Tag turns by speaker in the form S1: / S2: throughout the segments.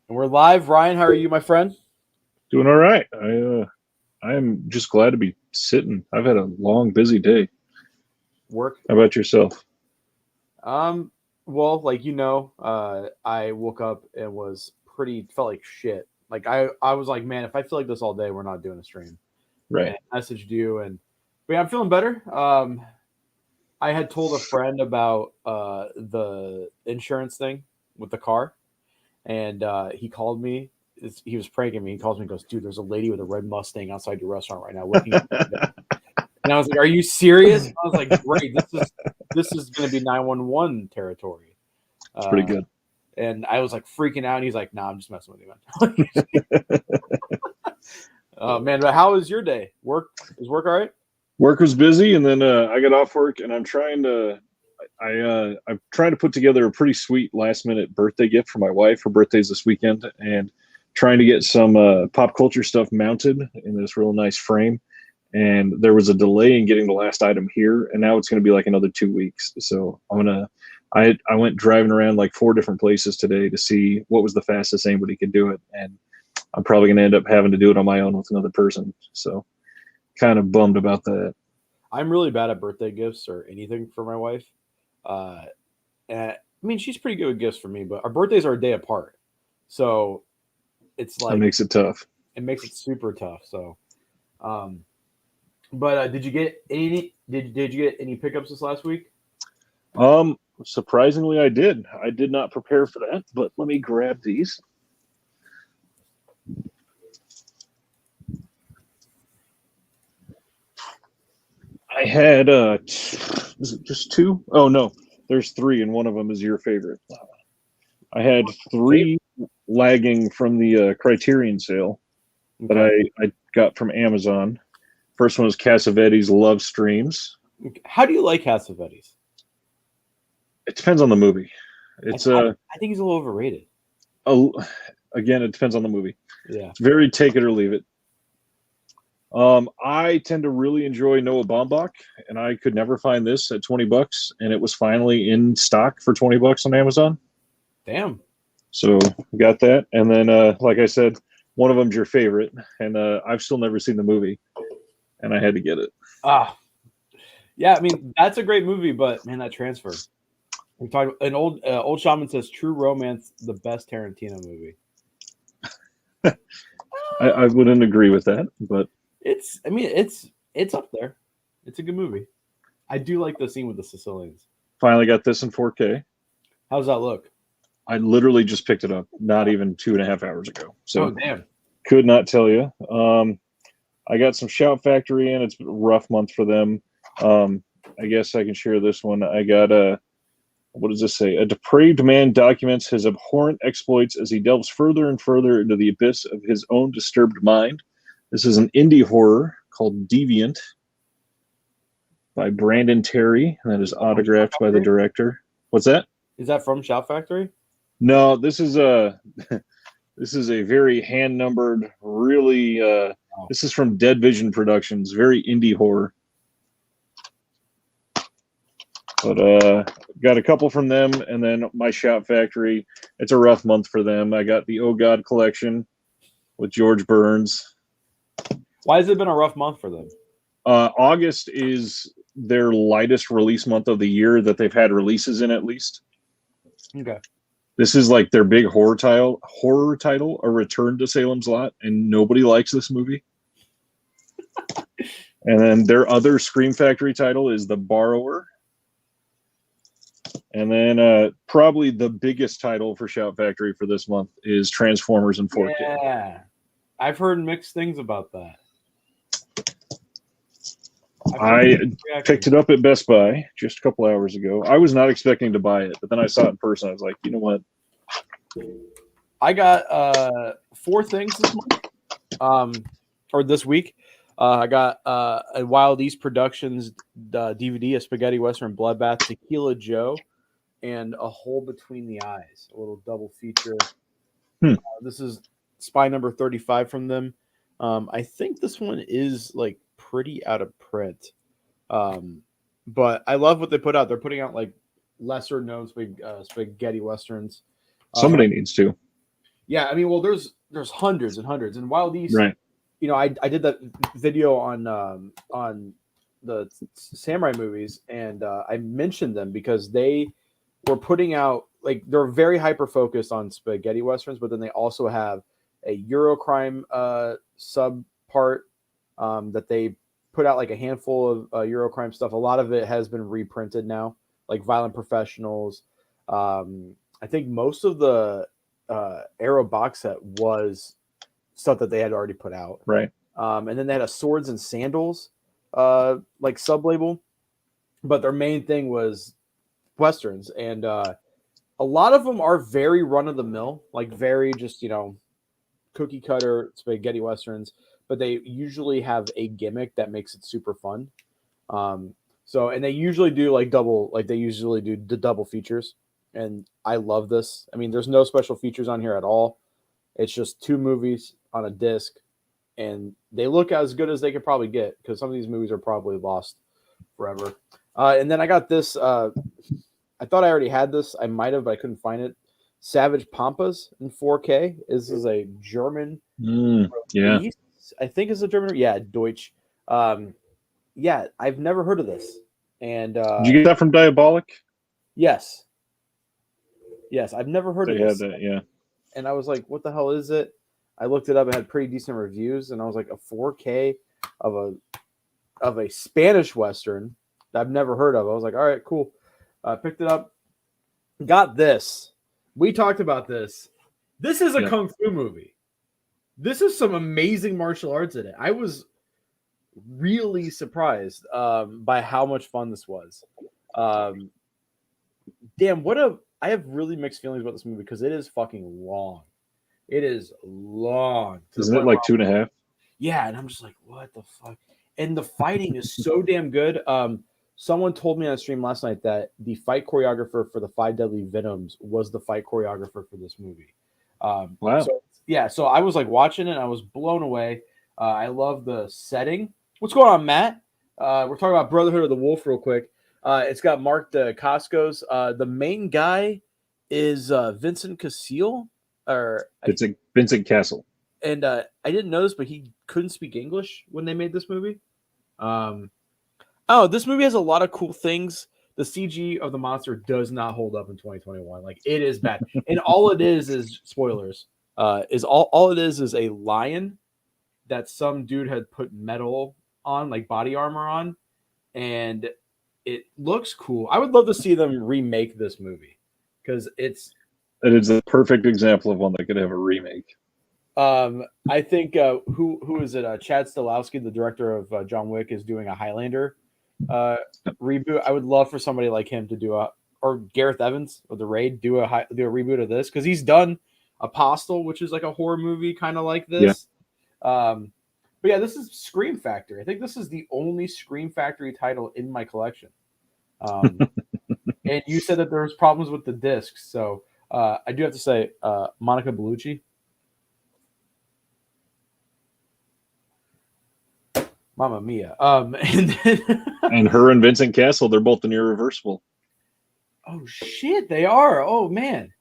S1: And we're live. Ryan, how are you, my friend?
S2: Doing all right. I am just glad to be sitting. I've had a long, busy day.
S1: Work.
S2: How about yourself?
S1: Well, I woke up and felt like shit. I was like, man, if I feel like this all day, we're not doing a stream.
S2: Right.
S1: And I messaged you but yeah, I'm feeling better. I had told a friend about the insurance thing with the car, and he called me. He was pranking me. He calls me and goes, dude, there's a lady with a red Mustang outside your restaurant right now looking at you. And I was like, "Are you serious?" I was like, "Great, this is going to be 911 territory."
S2: It's pretty good.
S1: And I was like freaking out. And he's like, "Nah, I'm just messing with you, man." Man, but how was your day? Work all right?
S2: Work was busy, and then I got off work, and I'm trying to put together a pretty sweet last minute birthday gift for my wife. Her birthday's this weekend, and trying to get some pop culture stuff mounted in this real nice frame. And there was a delay in getting the last item here, and now it's going to be like another 2 weeks. So I went driving around like 4 different places today to see what was the fastest anybody could do it, and I'm probably going to end up having to do it on my own with another person. So kind of bummed about that.
S1: I'm really bad at birthday gifts or anything for my wife. And I mean, she's pretty good with gifts for me, but our birthdays are a day apart, so it's like
S2: That makes it tough.
S1: It makes it super tough. So, but did you get any? Did you get any pickups this last week?
S2: Surprisingly, I did. I did not prepare for that, but let me grab these. I had is it just 2? Oh no, there's 3, and one of them is your favorite. I had 3 lagging from the Criterion sale that I got from Amazon. First one was Cassavetes Love Streams.
S1: How do you like Cassavetes?
S2: It depends on the movie.
S1: I think he's a little overrated.
S2: Again, it depends on the movie.
S1: Yeah.
S2: It's very take it or leave it. I tend to really enjoy Noah Baumbach, and I could never find this at $20, and it was finally in stock for $20 on Amazon.
S1: Damn.
S2: So got that, and then like I said, one of them's your favorite, and I've still never seen the movie, and I had to get it.
S1: Yeah, I mean that's a great movie, but man, that transfer. We talked. An old shaman says, "True Romance, the best Tarantino movie."
S2: I wouldn't agree with that, but
S1: it's up there. It's a good movie. I do like the scene with the Sicilians.
S2: Finally got this in 4K.
S1: How's that look?
S2: I literally just picked it up, not even 2.5 hours ago. So
S1: damn.
S2: Could not tell you. I got some Shout Factory in. It's a rough month for them. I guess I can share this one. I got what does this say? A depraved man documents his abhorrent exploits as he delves further and further into the abyss of his own disturbed mind. This is an indie horror called Deviant by Brandon Terry, and that is autographed by the director. What's that?
S1: Is that from Shout Factory?
S2: No, this is a very hand numbered, really. This is from Dead Vision Productions, very indie horror. But got a couple from them, and then my Shout Factory. It's a rough month for them. I got the Oh God collection with George Burns.
S1: Why has it been a rough month for them?
S2: August is their lightest release month of the year that they've had releases in, at least.
S1: Okay.
S2: This is like their big horror title, A Return to Salem's Lot, and nobody likes this movie. And then their other Scream Factory title is The Borrower. And then probably the biggest title for Shout Factory for this month is Transformers in 4K.
S1: Yeah, I've heard mixed things about that.
S2: I picked it up at Best Buy just a couple hours ago. I was not expecting to buy it, but then I saw it in person. I was like, you know what?
S1: I got 4 things this month, or this week. I got a Wild East Productions DVD, a spaghetti western bloodbath, Tequila Joe, and A Hole Between the Eyes, a little double feature. This is spy number 35 from them. I think this one is like pretty out of print, but I love what they put out. They're putting out like lesser known spaghetti westerns.
S2: Somebody needs to.
S1: Yeah, I mean, well, there's hundreds and hundreds, and while these,
S2: Right.
S1: I did that video on the samurai movies, and I mentioned them because they were putting out, like, they're very hyper focused on spaghetti westerns, but then they also have a Eurocrime sub part that they put out, like a handful of Eurocrime stuff. A lot of it has been reprinted now, like Violent Professionals. I think most of the Arrow box set was stuff that they had already put out.
S2: Right.
S1: And then they had a Swords and Sandals like sub label, but their main thing was westerns, and a lot of them are very run of the mill, like very just cookie cutter spaghetti westerns, but they usually have a gimmick that makes it super fun. And they usually do the double features, and I love this. I mean, there's no special features on here at all. It's just 2 movies on a disc, and they look as good as they could probably get, because some of these movies are probably lost forever. And then I got this. I thought I already had this. I might have, but I couldn't find it. Savage Pampas in 4K. This is a German release. I think it's a German. Yeah, Deutsch. Yeah, I've never heard of this. And
S2: did you get that from Diabolic?
S1: Yes, I've never heard of this.
S2: Had that, yeah.
S1: And I was like, what the hell is it? I looked it up. It had pretty decent reviews, and I was like, a 4K of a Spanish Western that I've never heard of. I was like, all right, cool. Picked it up. Got this. We talked about this. This is a kung fu movie. This is some amazing martial arts in it. I was really surprised by how much fun this was. Damn, I have really mixed feelings about this movie because it is fucking long. It is long.
S2: Isn't it like 2.5?
S1: Yeah, and I'm just like, what the fuck? And the fighting is so damn good. Someone told me on stream last night that the fight choreographer for the 5 Deadly Venoms was the fight choreographer for this movie.
S2: Wow.
S1: So I was like watching it, and I was blown away. I love the setting. What's going on, Matt? We're talking about Brotherhood of the Wolf real quick. It's got Mark Dacascos. The main guy is Vincent Cassel.
S2: It's Vincent Castle.
S1: And I didn't know this, but he couldn't speak English when they made this movie. This movie has a lot of cool things. The CG of the monster does not hold up in 2021. Like, it is bad. And all it is spoilers. All it is a lion that some dude had put metal on, like body armor on, and it looks cool. I would love to see them remake this movie because it
S2: is a perfect example of one that could have a remake.
S1: I think who is it? Chad Stahelski, the director of John Wick, is doing a Highlander reboot. I would love for somebody like him to do or Gareth Evans of The Raid do a reboot of this, because he's done Apostle, which is like a horror movie kind of like this. Yeah. But yeah, this is Scream Factory. I think this is the only Scream Factory title in my collection. And you said that there was problems with the discs, so I do have to say, Monica Bellucci, Mamma Mia.
S2: And her and Vincent Castle, they're both in Irreversible.
S1: Oh shit, they are. Oh man,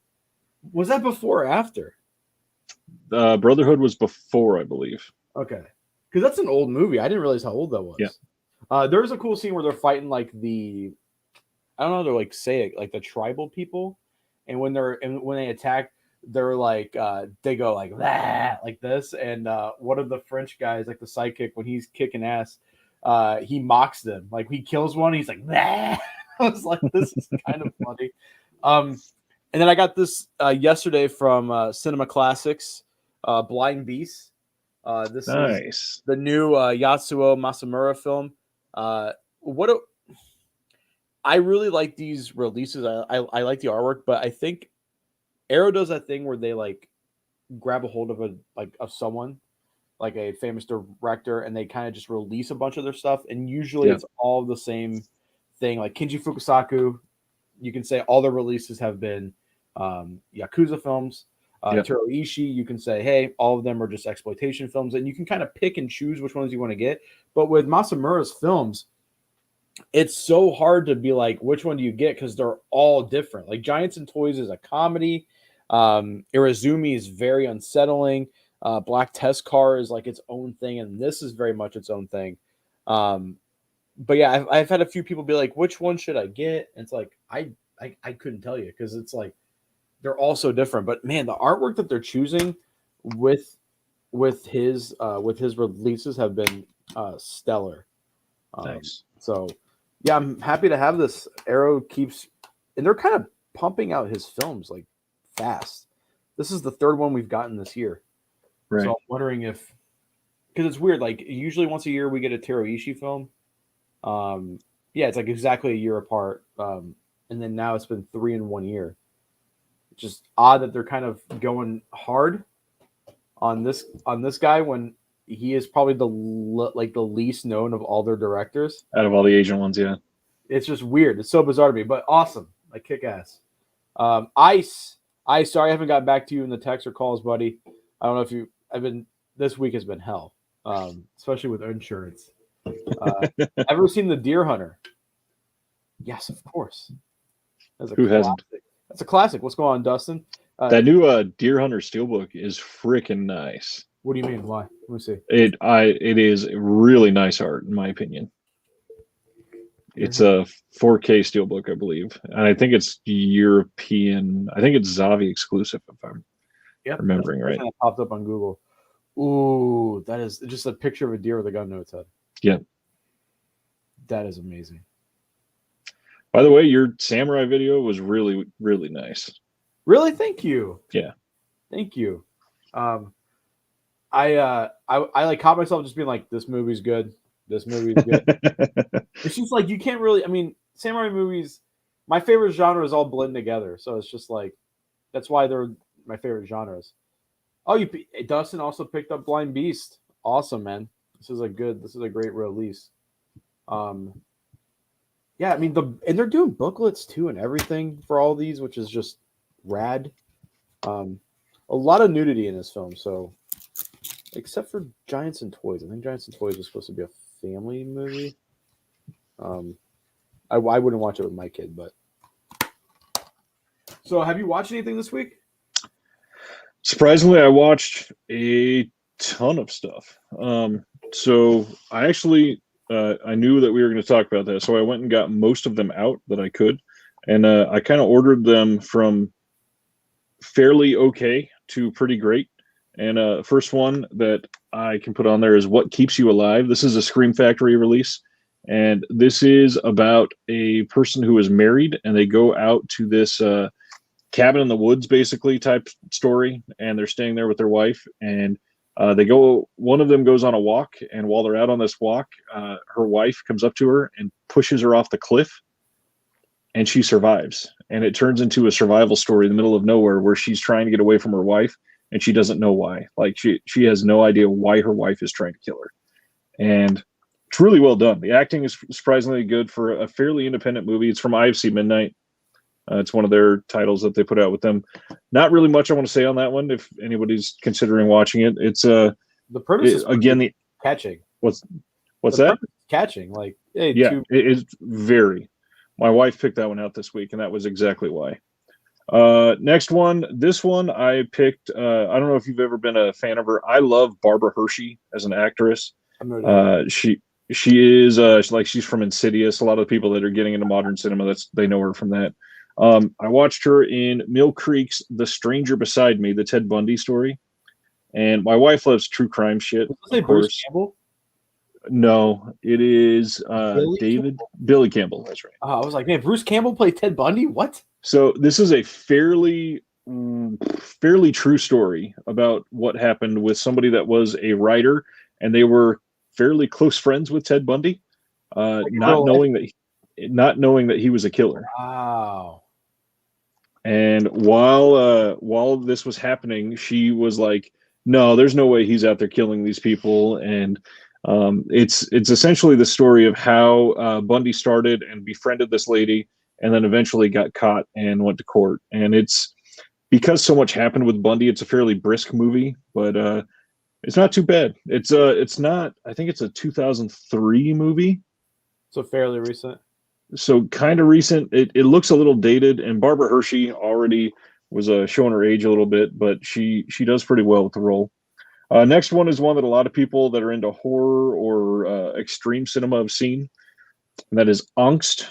S1: was that before or after?
S2: Brotherhood was before, I believe.
S1: Okay, because that's an old movie. I didn't realize how old that was. Yeah. There's a cool scene where they're fighting like I don't know how to like say it, like the tribal people, and when they attack, they're like they go like that, like this, and one of the French guys, like the sidekick, when he's kicking ass, he mocks them, like he kills one, he's like that. I was like, this is kind of funny. And then I got this yesterday from Cinema Classics, Blind Beast. This is the new Yasuo Masamura film. I really like these releases. I like the artwork, but I think Arrow does that thing where they like grab a hold of someone, like a famous director, and they kind of just release a bunch of their stuff. And usually it's all the same thing. Like Kinji Fukusaku, you can say all the releases have been Yakuza films. Taro Ishii, you can say, hey, all of them are just exploitation films, and you can kind of pick and choose which ones you want to get. But with Masamura's films, it's so hard to be like, which one do you get? Because they're all different. Like Giants and Toys is a comedy. Irizumi is very unsettling. Black Test Car is like its own thing, and this is very much its own thing. But yeah, I've had a few people be like, which one should I get? And it's like, I couldn't tell you, because it's like they're all so different. But man, the artwork that they're choosing with his releases have been stellar.
S2: Nice.
S1: So yeah, I'm happy to have this. Arrow keeps, and they're kind of pumping out his films like fast. This is the third one we've gotten this year.
S2: Right.
S1: So I'm wondering if, because it's weird, like usually once a year we get a Teruishi film. Yeah, it's like exactly a year apart. And then now it's been 3 in 1 year. It's just odd that they're kind of going hard on this guy when he is probably the least known of all their directors.
S2: Out of all the Asian ones, yeah.
S1: It's just weird. It's so bizarre to me, but awesome. Like kick ass. Ice, sorry I haven't got back to you in the text or calls, buddy. I don't know if this week has been hell. Especially with insurance. Ever seen The Deer Hunter? Yes, of course.
S2: Who hasn't?
S1: That's a classic. What's going on, Dustin?
S2: That new Deer Hunter Steelbook is freaking nice.
S1: What do you mean? Why? Let me see.
S2: It is really nice art, in my opinion. It's a 4K Steelbook, I believe, and I think it's European. I think it's Zavi exclusive, if I'm remembering right.
S1: That popped up on Google. Ooh, that is just a picture of a deer with a gun to its head.
S2: Yeah, that
S1: is amazing.
S2: By the way, your samurai video was really, really nice.
S1: Really? Thank you.
S2: Yeah.
S1: Thank you. I like caught myself just being like, this movie's good. This movie's good. It's just like, you can't really, I mean, samurai movies, my favorite genre is all blend together. So it's just like, that's why they're my favorite genres. Oh, Dustin also picked up Blind Beast. Awesome, man. This is a great release. Yeah, I mean and they're doing booklets too and everything for all these, which is just rad. A lot of nudity in this film, so except for Giants and Toys. I think Giants and Toys was supposed to be a family movie. I wouldn't watch it with my kid, but so have you watched anything this week?
S2: Surprisingly, I watched a ton of stuff. So I actually I knew that we were going to talk about that, so I went and got most of them out that I could, and I kind of ordered them from fairly okay to pretty great. And first one that I can put on there is What Keeps You Alive. This is a Scream Factory release, and this is about a person who is married, and they go out to this cabin in the woods, basically, type story, and they're staying there with their wife, and one of them goes on a walk, and while they're out on this walk, her wife comes up to her and pushes her off the cliff, and she survives. And it turns into a survival story in the middle of nowhere where she's trying to get away from her wife, and she doesn't know why. Like, she has no idea why her wife is trying to kill her. And it's really well done. The acting is surprisingly good for a fairly independent movie. It's from IFC Midnight. It's one of their titles that they put out with them. Not really much I want to say on that one. If anybody's considering watching it, it's
S1: the premise is
S2: again the
S1: catching.
S2: What's that?
S1: Catching, like hey,
S2: yeah, it is very. My wife picked that one out this week, and that was exactly why. Next one, this one I picked. I don't know if you've ever been a fan of her. I love Barbara Hershey as an actress. She is she's from Insidious. A lot of the people that are getting into modern cinema, they know her from that. I watched her in Mill Creek's The Stranger Beside Me, the Ted Bundy story. And my wife loves true crime shit.
S1: Of Bruce Campbell?
S2: No, it is Billy Campbell. That's right.
S1: I was like, man, Bruce Campbell played Ted Bundy? What?
S2: So this is a fairly true story about what happened with somebody that was a writer, and they were fairly close friends with Ted Bundy, not knowing that he was a killer.
S1: Wow.
S2: And while this was happening, she was like, no, there's no way he's out there killing these people. And it's essentially the story of how Bundy started and befriended this lady, and then eventually got caught and went to court. And it's because so much happened with Bundy, it's a fairly brisk movie, but it's not too bad. It's not, I think it's a 2003 movie.
S1: So fairly recent.
S2: So kind of recent. It looks a little dated, and Barbara Hershey already was showing her age a little bit, but she does pretty well with the role. Next one is one that a lot of people that are into horror or extreme cinema have seen, and that is Angst.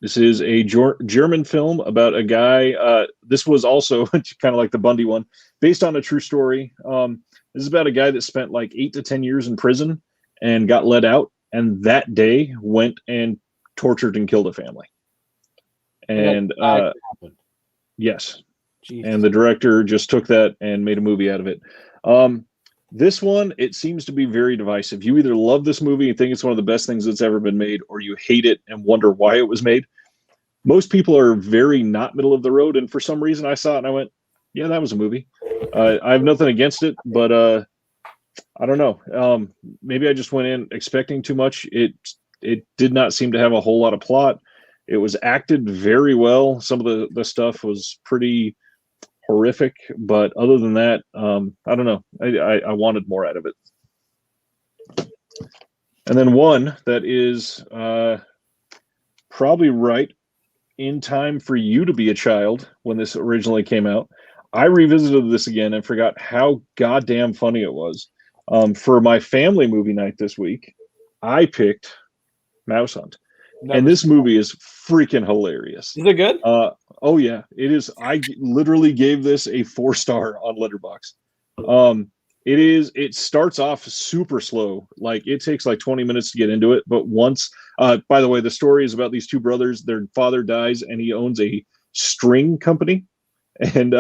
S2: This is a German film about a guy. This was also kind of like the Bundy one, based on a true story. This is about a guy that spent like 8 to 10 years in prison and got let out, and that day went and tortured and killed a family. And yes. Jeez. And the director just took that and made a movie out of it. This one, it seems to be very divisive. You either love this movie and think it's one of the best things that's ever been made, or you hate it and wonder why it was made. Most people are very not middle of the road, and for some reason I saw it and I went, yeah, that was a movie. I have nothing against it, but I don't know. Maybe I just went in expecting too much. It did not seem to have a whole lot of plot. It was acted very well. Some of the stuff was pretty horrific, but other than that, I don't know. I wanted more out of it. And then one that is probably right in time for you to be a child when this originally came out. I revisited this again and forgot how goddamn funny it was. For my family movie night this week, I picked Mouse Hunt. And this movie is freaking hilarious.
S1: Is it good?
S2: Oh yeah, it is. I literally gave this a 4-star on Letterboxd. It starts off super slow. Like it takes like 20 minutes to get into it. But once, by the way, the story is about these two brothers. Their father dies and he owns a string company. And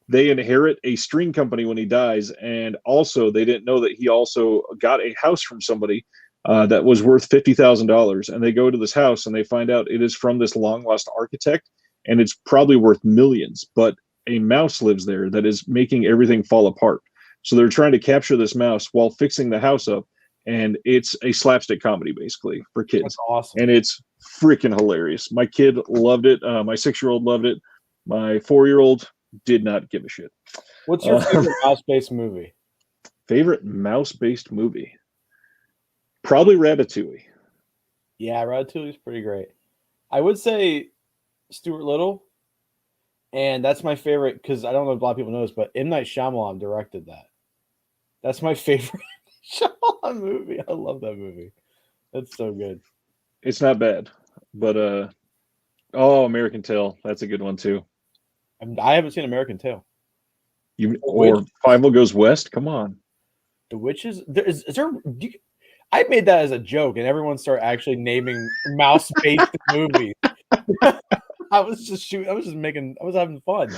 S2: they inherit a string company when he dies. And also they didn't know that he also got a house from somebody that was worth $50,000. And they go to this house and they find out it is from this long lost architect. And it's probably worth millions. But a mouse lives there that is making everything fall apart. So they're trying to capture this mouse while fixing the house up. And it's a slapstick comedy, basically, for kids.
S1: That's awesome.
S2: And it's freaking hilarious. My kid loved it. My 6-year-old loved it. My 4-year-old did not give a shit.
S1: What's your favorite mouse-based movie?
S2: Favorite mouse-based movie? Probably Ratatouille.
S1: Yeah, Ratatouille is pretty great. I would say Stuart Little. And that's my favorite because I don't know if a lot of people know this, but M. Night Shyamalan directed that. That's my favorite Shyamalan movie. I love that movie. That's so good.
S2: It's not bad, but American Tail. That's a good one too.
S1: I haven't seen American Tail.
S2: Or Primal Goes West. Come on.
S1: The Witches. Is there? I made that as a joke, and everyone started actually naming mouse-based movies. I was just having fun.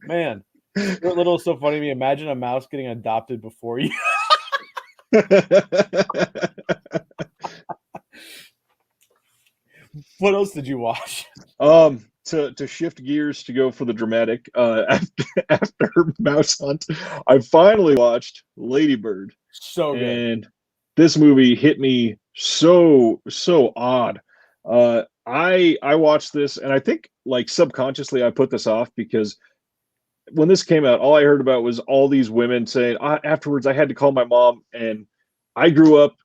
S1: Man, Stuart Little is so funny to me. Imagine a mouse getting adopted before you. What else did you watch?
S2: To shift gears to go for the dramatic, after Mouse Hunt, I finally watched Lady Bird.
S1: So good.
S2: And this movie hit me so odd. I watched this, and I think like subconsciously I put this off because when this came out, all I heard about was all these women saying, afterwards I had to call my mom, and I grew up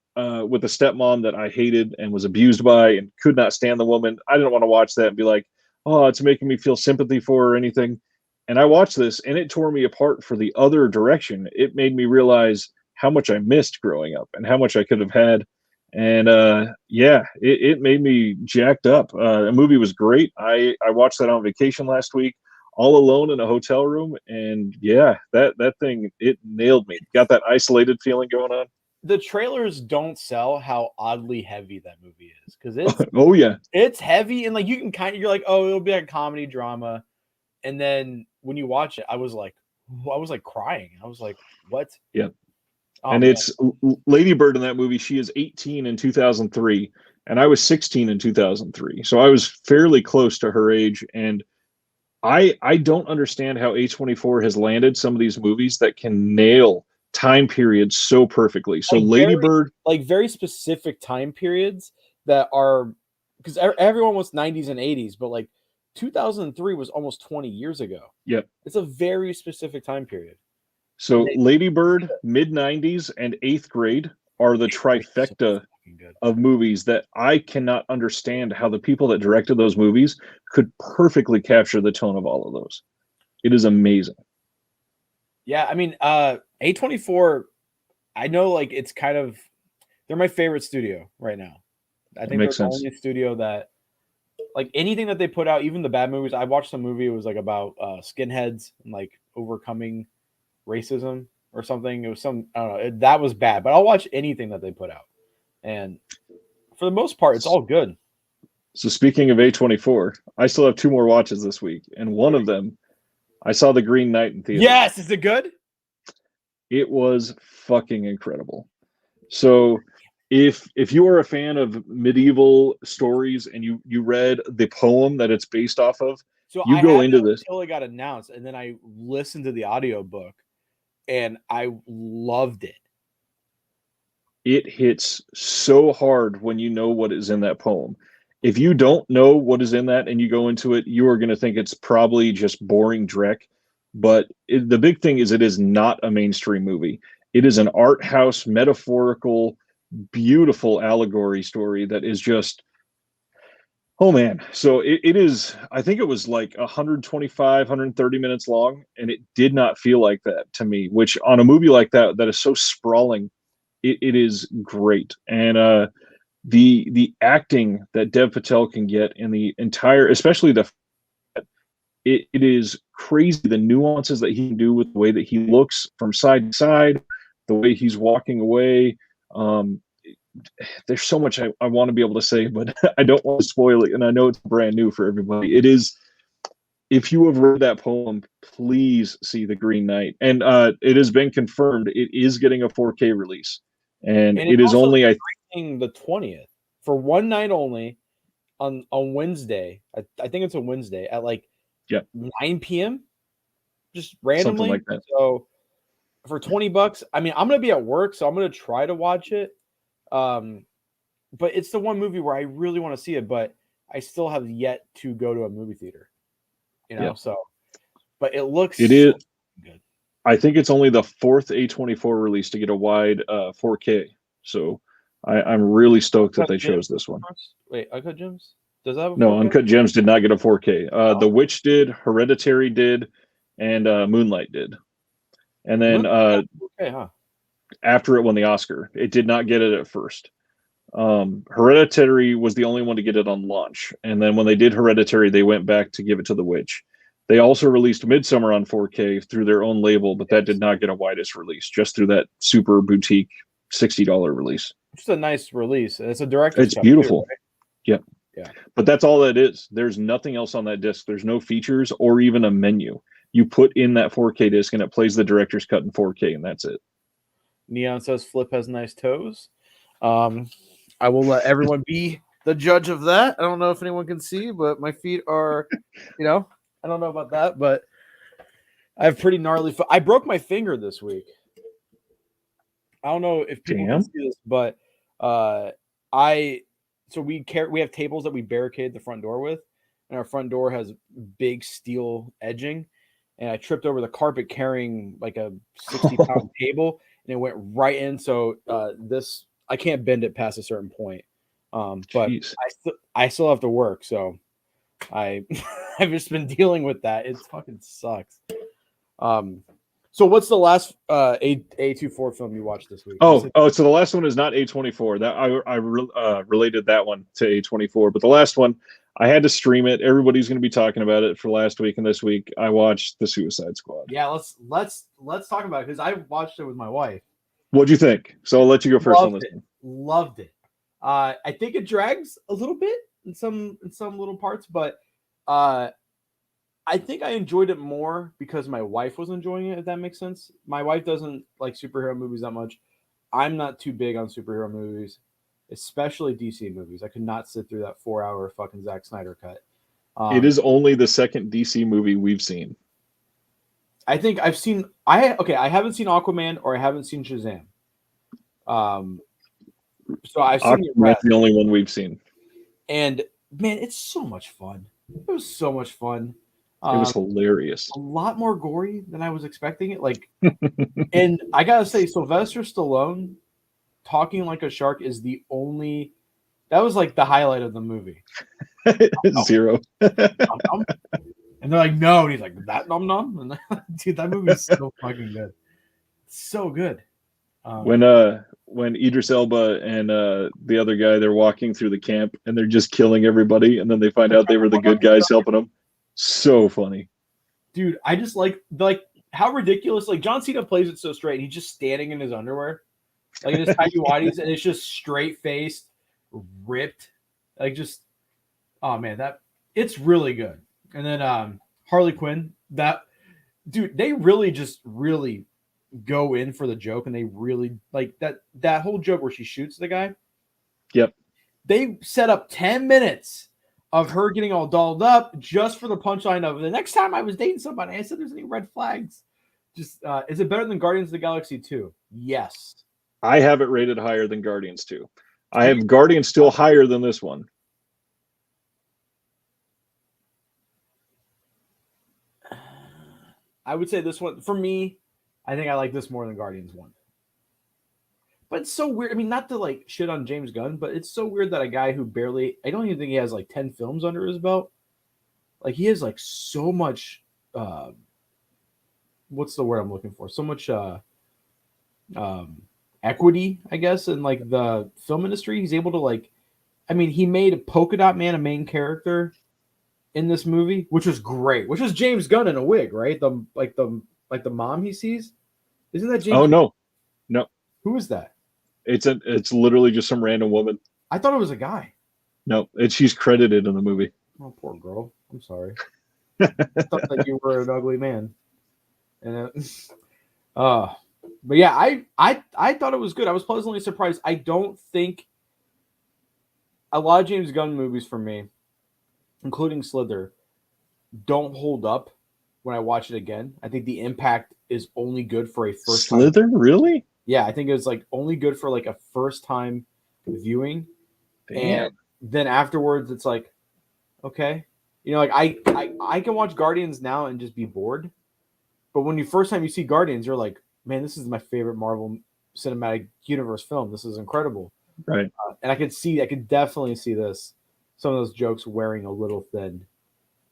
S2: with a stepmom that I hated and was abused by and could not stand the woman. I didn't want to watch that and be like, oh, it's making me feel sympathy for her or anything. And I watched this, and it tore me apart for the other direction. It made me realize how much I missed growing up and how much I could have had. And it made me jacked up. The movie was great. I watched that on vacation last week, all alone in a hotel room, and yeah, that thing, it nailed me. Got that isolated feeling going on.
S1: The trailers don't sell how oddly heavy that movie is because it's
S2: oh yeah,
S1: it's heavy, and like you can you're like, oh, it'll be like a comedy drama, and then when you watch it, I was like crying. I was like, what?
S2: Yeah. And it's Lady Bird in that movie. She is 18 in 2003, and I was 16 in 2003. So I was fairly close to her age. And I don't understand how A24 has landed some of these movies that can nail time periods so perfectly. So like Lady Bird,
S1: like very specific time periods that are, because everyone was 90s and 80s, but like 2003 was almost 20 years ago.
S2: Yep.
S1: It's a very specific time period.
S2: So Lady Bird, mid-90s, and 8th grade are the trifecta
S1: good.
S2: of movies that I cannot understand how the people that directed those movies could perfectly capture the tone of all of those. It is amazing.
S1: Yeah, I mean, A24, I know like it's kind of they're my favorite studio right now. I think they're
S2: makes
S1: the
S2: sense.
S1: only studio that like anything that they put out, even the bad movies. I watched some movie, it was like about skinheads and like overcoming racism or something. It was some I don't know, that was bad, but I'll watch anything that they put out. And for the most part, it's all good.
S2: So speaking of A24, I still have 2 more watches this week, and one of them, I saw The Green Knight in theater.
S1: Yes, is it good?
S2: It was fucking incredible. So if you are a fan of medieval stories and you read the poem that it's based off of,
S1: So
S2: you
S1: I
S2: go
S1: had
S2: into
S1: it
S2: this
S1: until it got announced, and then I listened to the audiobook and I loved it.
S2: It hits so hard when you know what is in that poem. If you don't know what is in that and you go into it, you are going to think it's probably just boring dreck. But the big thing is it is not a mainstream movie. It is an art house, metaphorical, beautiful allegory story that is just, oh man. So it is, I think it was like 125, 130 minutes long, and it did not feel like that to me, which on a movie like that, that is so sprawling, it is great. And the acting that Dev Patel can get in the entire, especially it is crazy the nuances that he can do with the way that he looks from side to side, the way he's walking away. There's so much I want to be able to say, but I don't want to spoil it. And I know it's brand new for everybody. It is, if you have read that poem, please see The Green Knight. And it has been confirmed it is getting a 4K release. And it is only
S1: the 20th for one night only on Wednesday. I think it's a Wednesday at like 9 p.m. just randomly.
S2: Something like that.
S1: So for $20, I mean, I'm gonna be at work, so I'm gonna try to watch it. But it's the one movie where I really want to see it, but I still have yet to go to a movie theater. You know, so but it looks
S2: is
S1: good.
S2: I think it's only the 4th A24 release to get a wide 4K. So I'm really stoked that they chose this one.
S1: Wait, Uncut Gems? Does that have a 4K?
S2: No, Uncut Gems did not get a 4K. The Witch did, Hereditary did, and Moonlight did. And then after it won the Oscar, it did not get it at first. Hereditary was the only one to get it on launch. And then when they did Hereditary, they went back to give it to The Witch. They also released Midsummer on 4K through their own label, but that did not get a widest release, just through that super boutique $60 release.
S1: It's a nice release. It's a director's
S2: cut. It's beautiful.
S1: Too, right?
S2: Yeah. But that's all that is. There's nothing else on that disc. There's no features or even a menu. You put in that 4K disc and it plays the director's cut in 4K, and that's it.
S1: Neon says Flip has nice toes. I will let everyone be the judge of that. I don't know if anyone can see, but my feet are, I don't know about that, but I have pretty gnarly foot. I broke my finger this week. I don't know if people can see this, but we have tables that we barricade the front door with, and our front door has big steel edging, and I tripped over the carpet carrying like a 60-pound table, and it went right in. So this I can't bend it past a certain point, but I still have to work, so I've just been dealing with that. It fucking sucks. So what's the last A24 film you watched this week?
S2: So the last one is not A24. That I related that one to A24, but the last one I had to stream it. Everybody's going to be talking about it for last week and this week. I watched The Suicide Squad.
S1: Yeah, let's talk about it because I watched it with my wife.
S2: What'd you think? So I'll let you go first on this one.
S1: Loved it. I think it drags a little bit in some little parts, but I think I enjoyed it more because my wife was enjoying it, if that makes sense. My wife doesn't like superhero movies that much. I'm not too big on superhero movies, especially DC movies. I could not sit through that 4-hour fucking Zack Snyder cut.
S2: It is only the second DC movie we've seen.
S1: I think I've seen I haven't seen Aquaman or I haven't seen Shazam. So I've seen
S2: that's the only one we've seen.
S1: And man, it's so much fun. It was so much fun.
S2: It was hilarious.
S1: A lot more gory than I was expecting it. Like, and I gotta say, Sylvester Stallone talking like a shark is the only. That was like the highlight of the movie.
S2: 0.
S1: And they're like, no. And he's like, that nom nom. And dude, that movie is so fucking good. So good.
S2: When Idris Elba and the other guy, they're walking through the camp and they're just killing everybody, and then they find out they were the good guys helping them. So funny.
S1: Dude, I just like how ridiculous. Like John Cena plays it so straight. He's just standing in his underwear, like in his tidy whities, and it's just straight faced, ripped. Like just, oh man, that it's really good. And then Harley Quinn, that dude, they really go in for the joke, and they really like that whole joke where she shoots the guy.
S2: Yep. They
S1: set up 10 minutes of her getting all dolled up just for the punchline of the next time I was dating somebody, I said there's any red flags. Just is it better than Guardians of the Galaxy 2? Yes.
S2: I have it rated higher than Guardians 2. I have Guardians still higher than this one.
S1: I would say this one, for me, I think I like this more than Guardians 1. But it's so weird. I mean, not to like shit on James Gunn, but it's so weird that a guy who I don't even think he has like 10 films under his belt. Like he has like so much, what's the word I'm looking for? So much equity, I guess, in like the film industry. He's able to like, I mean, he made a Polka Dot Man a main character in this movie, which was great, which was James Gunn in a wig, right? The mom he sees. Isn't that James?
S2: Oh, no.
S1: Who is that?
S2: It's literally just some random woman.
S1: I thought it was a guy.
S2: No, she's credited in the movie.
S1: Oh, poor girl. I'm sorry. I thought that you were an ugly man. And but yeah, I thought it was good. I was pleasantly surprised. I don't think a lot of James Gunn movies for me, including Slither, don't hold up when I watch it again. I think the impact is only good for a first
S2: Slither,
S1: time.
S2: Really?
S1: Yeah, I think it was like only good for like a first time viewing.
S2: Damn.
S1: And then afterwards it's like, okay. You know, like I can watch Guardians now and just be bored. But when first time you see Guardians, you're like, man, this is my favorite Marvel Cinematic Universe film. This is incredible.
S2: Right.
S1: And I could definitely see this. Some of those jokes wearing a little thin.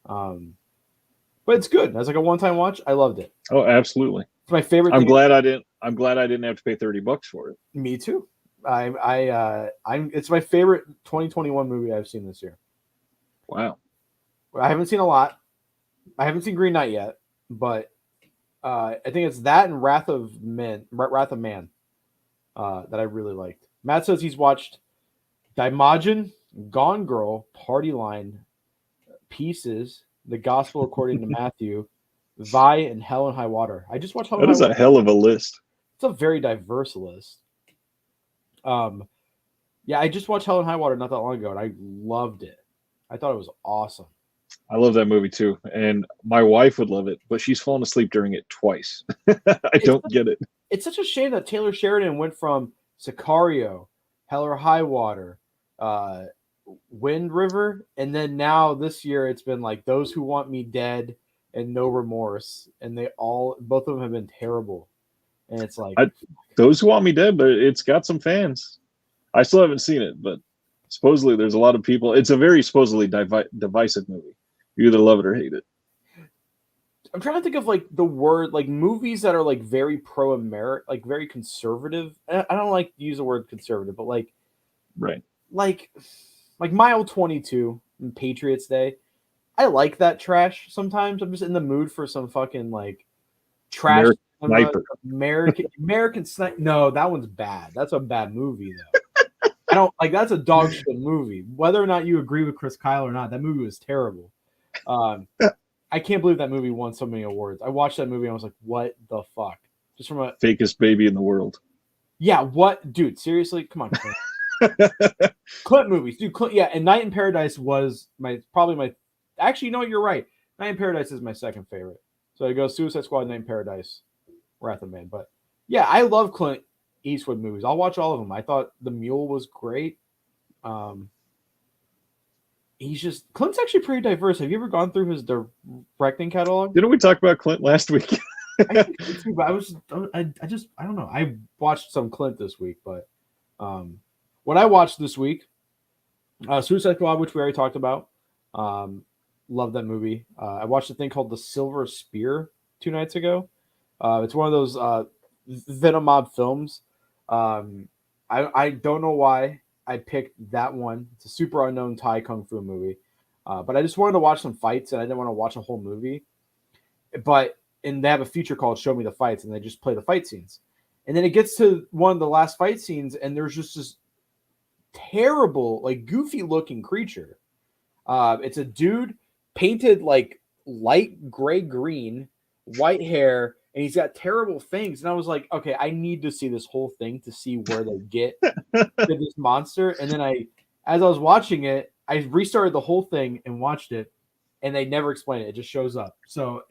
S1: But it's good. As like a one-time watch, I loved it.
S2: Oh, absolutely.
S1: It's my favorite.
S2: I'm glad I didn't have to pay $30 for it.
S1: Me too. It's my favorite 2021 movie I've seen this year.
S2: Wow.
S1: I haven't seen a lot. I haven't seen Green Knight yet, but I think it's that and Wrath of Man that I really liked. Matt says he's watched Daimajin, Gone Girl, Party Line, Pieces, The Gospel According to Matthew, Vi, and Hell and High Water. I just watched Hell and High Water.
S2: That is a hell of a list.
S1: It's a very diverse list. Yeah, I just watched Hell and High Water not that long ago, and I loved it. I thought it was awesome.
S2: I love that movie too, and my wife would love it, but she's fallen asleep during it twice. I don't get it. It's
S1: such a shame that Taylor Sheridan went from Sicario, Hell or High Water, Wind River, and then now this year it's been like Those Who Want Me Dead and No Remorse, and both of them have been terrible. And it's like
S2: Those Who Want Me Dead, but it's got some fans. I still haven't seen it, but supposedly there's a lot of people. It's a very supposedly divisive movie. You either love it or hate it.
S1: I'm trying to think of like the word, like movies that are like very pro-American, like very conservative. I don't like to use the word conservative, but like,
S2: right,
S1: like Mile 22 and Patriots Day. I like that trash sometimes. I'm just in the mood for some fucking like trash. American Sniper. No, that one's bad. That's a bad movie though. I don't like. That's a dog shit movie. Whether or not you agree with Chris Kyle or not, that movie was terrible. I can't believe that movie won so many awards. I watched that movie and I was like, "What the fuck?" Just from a
S2: fakest baby in the world.
S1: Yeah, what, dude? Seriously, come on. Clint movies, dude. Yeah, and Night in Paradise was probably my. Actually, you know what? You're right. Night in Paradise is my second favorite. So it goes Suicide Squad, Night in Paradise, Wrath of Man. But yeah, I love Clint Eastwood movies. I'll watch all of them. I thought The Mule was great. Clint's actually pretty diverse. Have you ever gone through his directing catalog?
S2: Didn't we talk about Clint last week?
S1: I think so too, but I don't know. I watched some Clint this week, but What I watched this week, Suicide Squad, which we already talked about. Love that movie. I watched a thing called The Silver Spear 2 nights ago. It's one of those Venom Mob films. I don't know why I picked that one. It's a super unknown Thai kung fu movie. But I just wanted to watch some fights, and I didn't want to watch a whole movie. And they have a feature called Show Me the Fights, and they just play the fight scenes. And then it gets to one of the last fight scenes, and there's just this terrible, like goofy looking creature. It's a dude painted like light gray green, white hair, and he's got terrible fangs. And I was like, okay, I need to see this whole thing to see where they get to this monster. And then as I was watching it, I restarted the whole thing and watched it, and they never explain it. It just shows up. So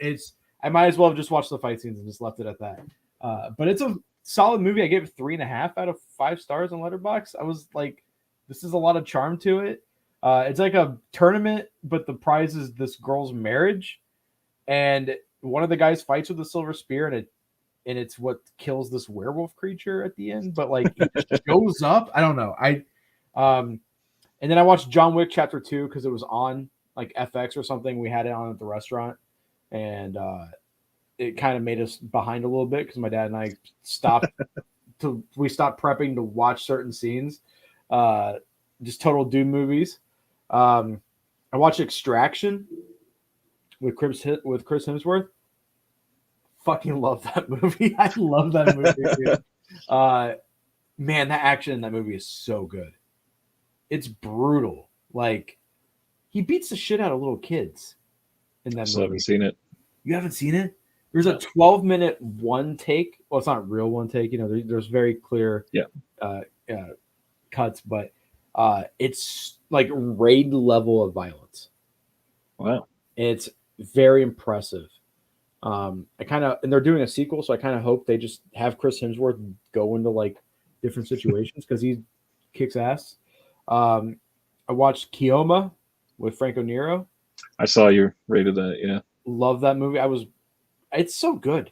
S1: I might as well have just watched the fight scenes and just left it at that. But it's a solid movie. I gave it 3.5 out of 5 stars on Letterboxd. I was like, this is a lot of charm to it. It's like a tournament, but the prize is this girl's marriage. And one of the guys fights with a silver spear, and it's what kills this werewolf creature at the end. But like it just shows up. I don't know. And then I watched John Wick Chapter 2 because it was on like FX or something. We had it on at the restaurant, and it kind of made us behind a little bit because my dad and I stopped prepping to watch certain scenes. Just total dude movies. I watched Extraction with Chris Hemsworth. Fucking love that movie. I love that movie, dude. Man, that action in that movie is so good. It's brutal. Like, he beats the shit out of little kids in that movie. I
S2: haven't seen it.
S1: You haven't seen it? There's a 12-minute one take. Well, it's not real one take. You know, there's very clear cuts, but it's like raid level of violence.
S2: Wow.
S1: It's very impressive. And they're doing a sequel, so I kind of hope they just have Chris Hemsworth go into like different situations because he kicks ass. I watched Kioma with Franco Nero.
S2: I saw you rated that. Yeah,
S1: love that movie. It's so good.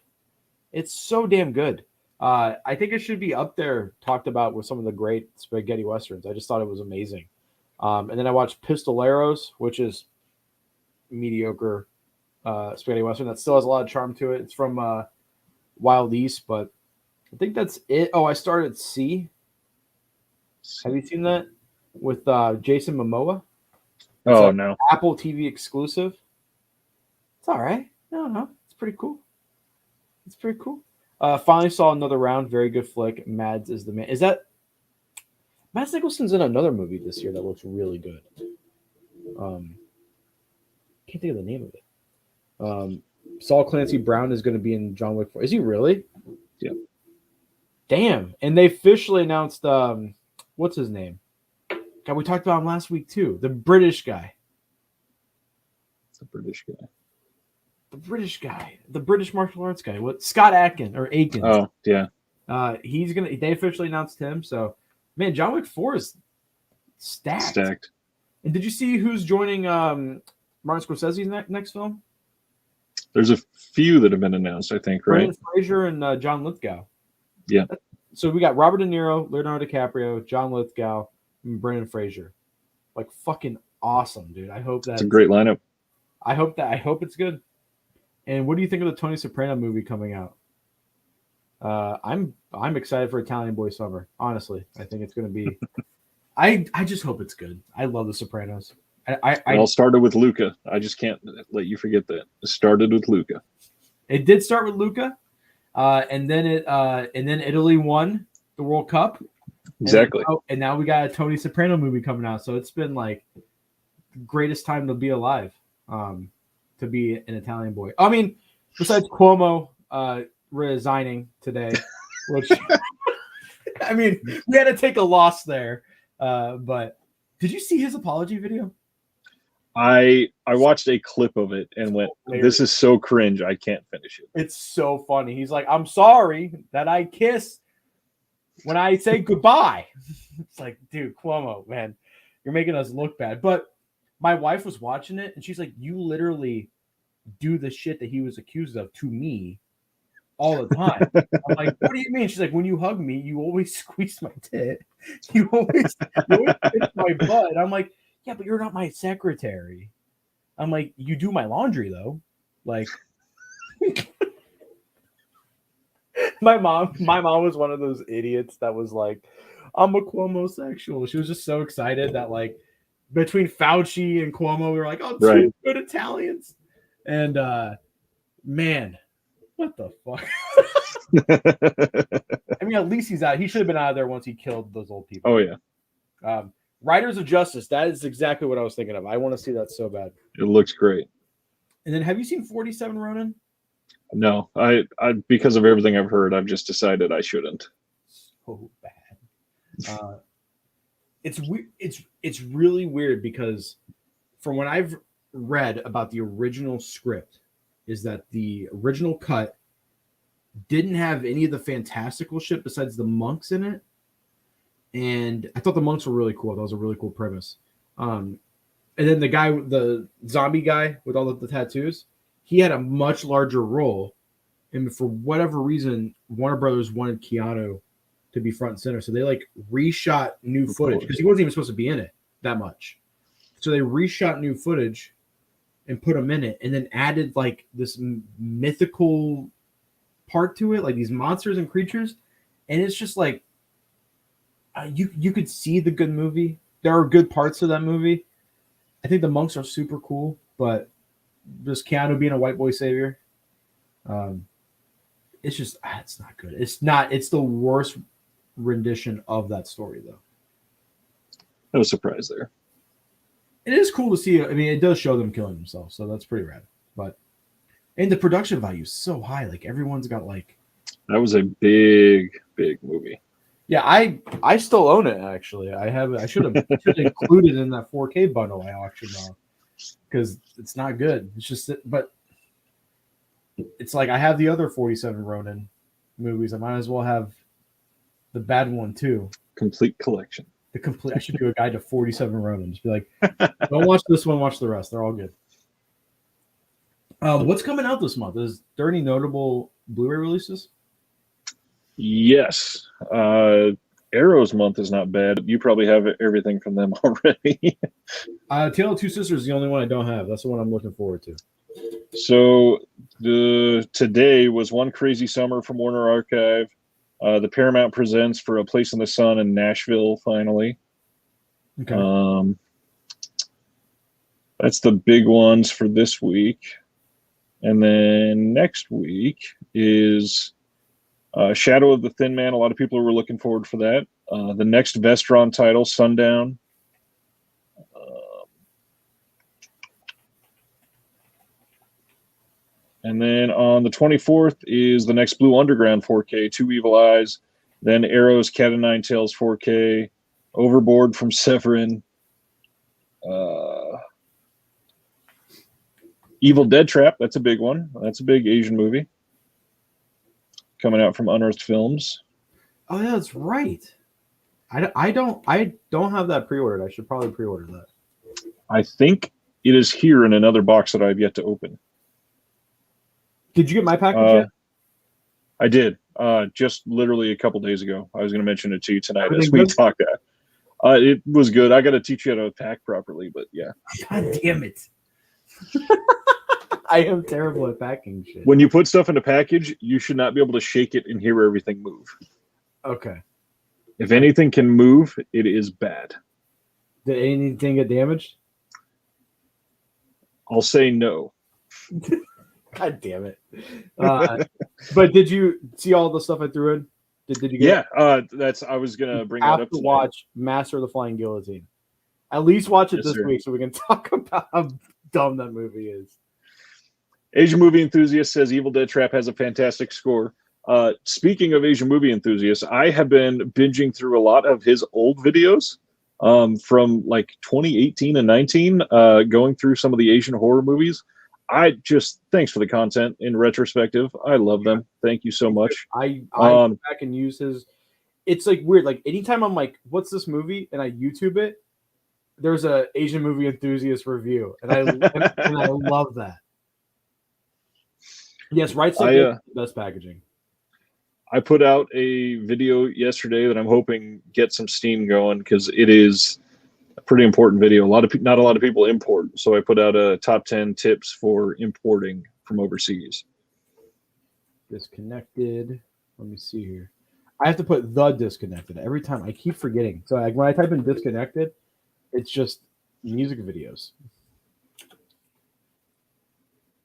S1: It's so damn good. I think it should be up there, talked about with some of the great spaghetti westerns. I just thought it was amazing. And then I watched Pistoleros, which is mediocre spaghetti western that still has a lot of charm to it. It's from Wild East, but I think that's it. Oh, I started C. Have you seen that with Jason Momoa?
S2: Oh, no.
S1: Apple TV exclusive. It's all right. No, it's pretty cool. It's pretty cool. Finally saw another round. Very good flick. Mads is the man. Is that Mads Mikkelsen's in another movie this year that looks really good? Can't think of the name of it. Saul Clancy Brown is going to be in John Wick 4. Is he really?
S2: Yeah.
S1: Damn. And they officially announced what's his name? God, we talked about him last week too. The British guy.
S2: The British guy.
S1: The British martial arts guy. What? Scott Adkins or Akins.
S2: Oh, yeah.
S1: They officially announced him. So, man, John Wick 4 is stacked. And did you see who's joining Martin Scorsese's next film?
S2: There's a few that have been announced, I think, right?
S1: Brendan Fraser and John Lithgow.
S2: Yeah.
S1: So we got Robert De Niro, Leonardo DiCaprio, John Lithgow, and Brendan Fraser. Like fucking awesome, dude. I hope that's
S2: a great lineup.
S1: I hope it's good. And what do you think of the Tony Soprano movie coming out? I'm excited for Italian Boy Summer. Honestly, I think it's going to be. I just hope it's good. I love The Sopranos.
S2: It all started with Luca. I just can't let you forget that. It started with Luca.
S1: It did start with Luca, and then Italy won the World Cup.
S2: Exactly.
S1: And now we got a Tony Soprano movie coming out. So it's been like the greatest time to be alive. To be an Italian boy. I mean, besides Cuomo resigning today, which I mean, we had to take a loss there. But did you see his apology video?
S2: I watched a clip of it and went, "This is so cringe. I can't finish it."
S1: It's so funny. He's like, "I'm sorry that I kiss when I say goodbye." It's like, dude, Cuomo, man, you're making us look bad. But my wife was watching it, and she's like, "You literally do the shit that he was accused of to me all the time. I'm like, what do you mean? She's like, when you hug me, you always squeeze my tit. You always pinch my butt. I'm like, yeah, but you're not my secretary. I'm like, you do my laundry though. Like, my mom was one of those idiots that was like, I'm a Cuomo-sexual. She was just so excited that like between Fauci and Cuomo, we were like, oh, two good Italians. And man, what the fuck? I mean, at least he's out. He should have been out of there once he killed those old people.
S2: Oh yeah.
S1: Riders of Justice. That is exactly what I was thinking of. I want to see that so bad.
S2: It looks great.
S1: And then, have you seen 47 Ronin?
S2: No, I because of everything I've heard, I've just decided I shouldn't.
S1: So bad. It's really weird because from what I've read about the original script is that the original cut didn't have any of the fantastical shit besides the monks in it. And I thought the monks were really cool. That was a really cool premise. And then the zombie guy with all of the tattoos, he had a much larger role. And for whatever reason, Warner Brothers wanted Keanu to be front and center. So they like reshot new footage because he wasn't even supposed to be in it that much. So they reshot new footage and put him in it and then added like this mythical part to it, like these monsters and creatures. And it's just like, you could see the good movie. There are good parts to that movie. I think the monks are super cool, but just Keanu being a white boy savior, it's just it's not good. It's the worst rendition of that story though.
S2: No surprise there.
S1: It is cool to see. I mean, it does show them killing themselves, so that's pretty rad. And the production value is so high. Like everyone's got like.
S2: That was a big movie.
S1: Yeah, I still own it actually. I should have included in that 4K bundle I auctioned off because it's not good. It's just but it's like I have the other 47 Ronin movies. I might as well have the bad one too.
S2: Complete collection.
S1: I should do a guide to 47 Ronin. Just be like, don't watch this one, watch the rest. They're all good. What's coming out this month? Is there any notable Blu-ray releases?
S2: Yes. Arrow's month is not bad. You probably have everything from them already.
S1: Tale of Two Sisters is the only one I don't have. That's the one I'm looking forward to.
S2: So today was One Crazy Summer from Warner Archive. The Paramount Presents for A Place in the Sun in Nashville, finally.
S1: Okay.
S2: That's the big ones for this week. And then next week is Shadow of the Thin Man. A lot of people were looking forward for that. The next Vestron title, Sundown. And then on the 24th is the next Blue Underground 4K, Two Evil Eyes. Then Arrow's Cat o' Nine Tails 4K, Overboard from Severin. Evil Dead Trap, that's a big one. That's a big Asian movie. Coming out from Unearthed Films.
S1: Oh yeah, that's right. I don't have that pre-ordered. I should probably pre-order that.
S2: I think it is here in another box that I've yet to open.
S1: Did you get my package yet?
S2: I did. Just literally a couple days ago. I was going to mention it to you tonight as we talked. It was good. I got to teach you how to pack properly, but yeah.
S1: God damn it. I am terrible at packing shit.
S2: When you put stuff in a package, you should not be able to shake it and hear everything move.
S1: Okay.
S2: If anything can move, it is bad.
S1: Did anything get damaged?
S2: I'll say no.
S1: God damn it. But did you see all the stuff I threw in? Did you get
S2: it? I was going to bring
S1: that
S2: that up.
S1: To watch Master of the Flying Guillotine. At least watch it this
S2: sir.
S1: week so we can talk about how dumb that movie is.
S2: Asian Movie Enthusiast says Evil Dead Trap has a fantastic score. Speaking of Asian Movie Enthusiast, I have been binging through a lot of his old videos from like 2018 and 19, going through some of the Asian horror movies. Thanks for the content in retrospective. I love them. Thank you so much.
S1: I go back and use his. It's like weird. Like anytime I'm like, what's this movie? And I YouTube it, there's a Asian Movie Enthusiast review. And I love that. Yes, right. So the best packaging.
S2: I put out a video yesterday that I'm hoping get some steam going because it is a pretty important video. Not a lot of people import, so I put out a top 10 tips for importing from overseas.
S1: Disconnected. Let me see here. I have to put the disconnected every time. I keep forgetting. So when I type in disconnected, it's just music videos.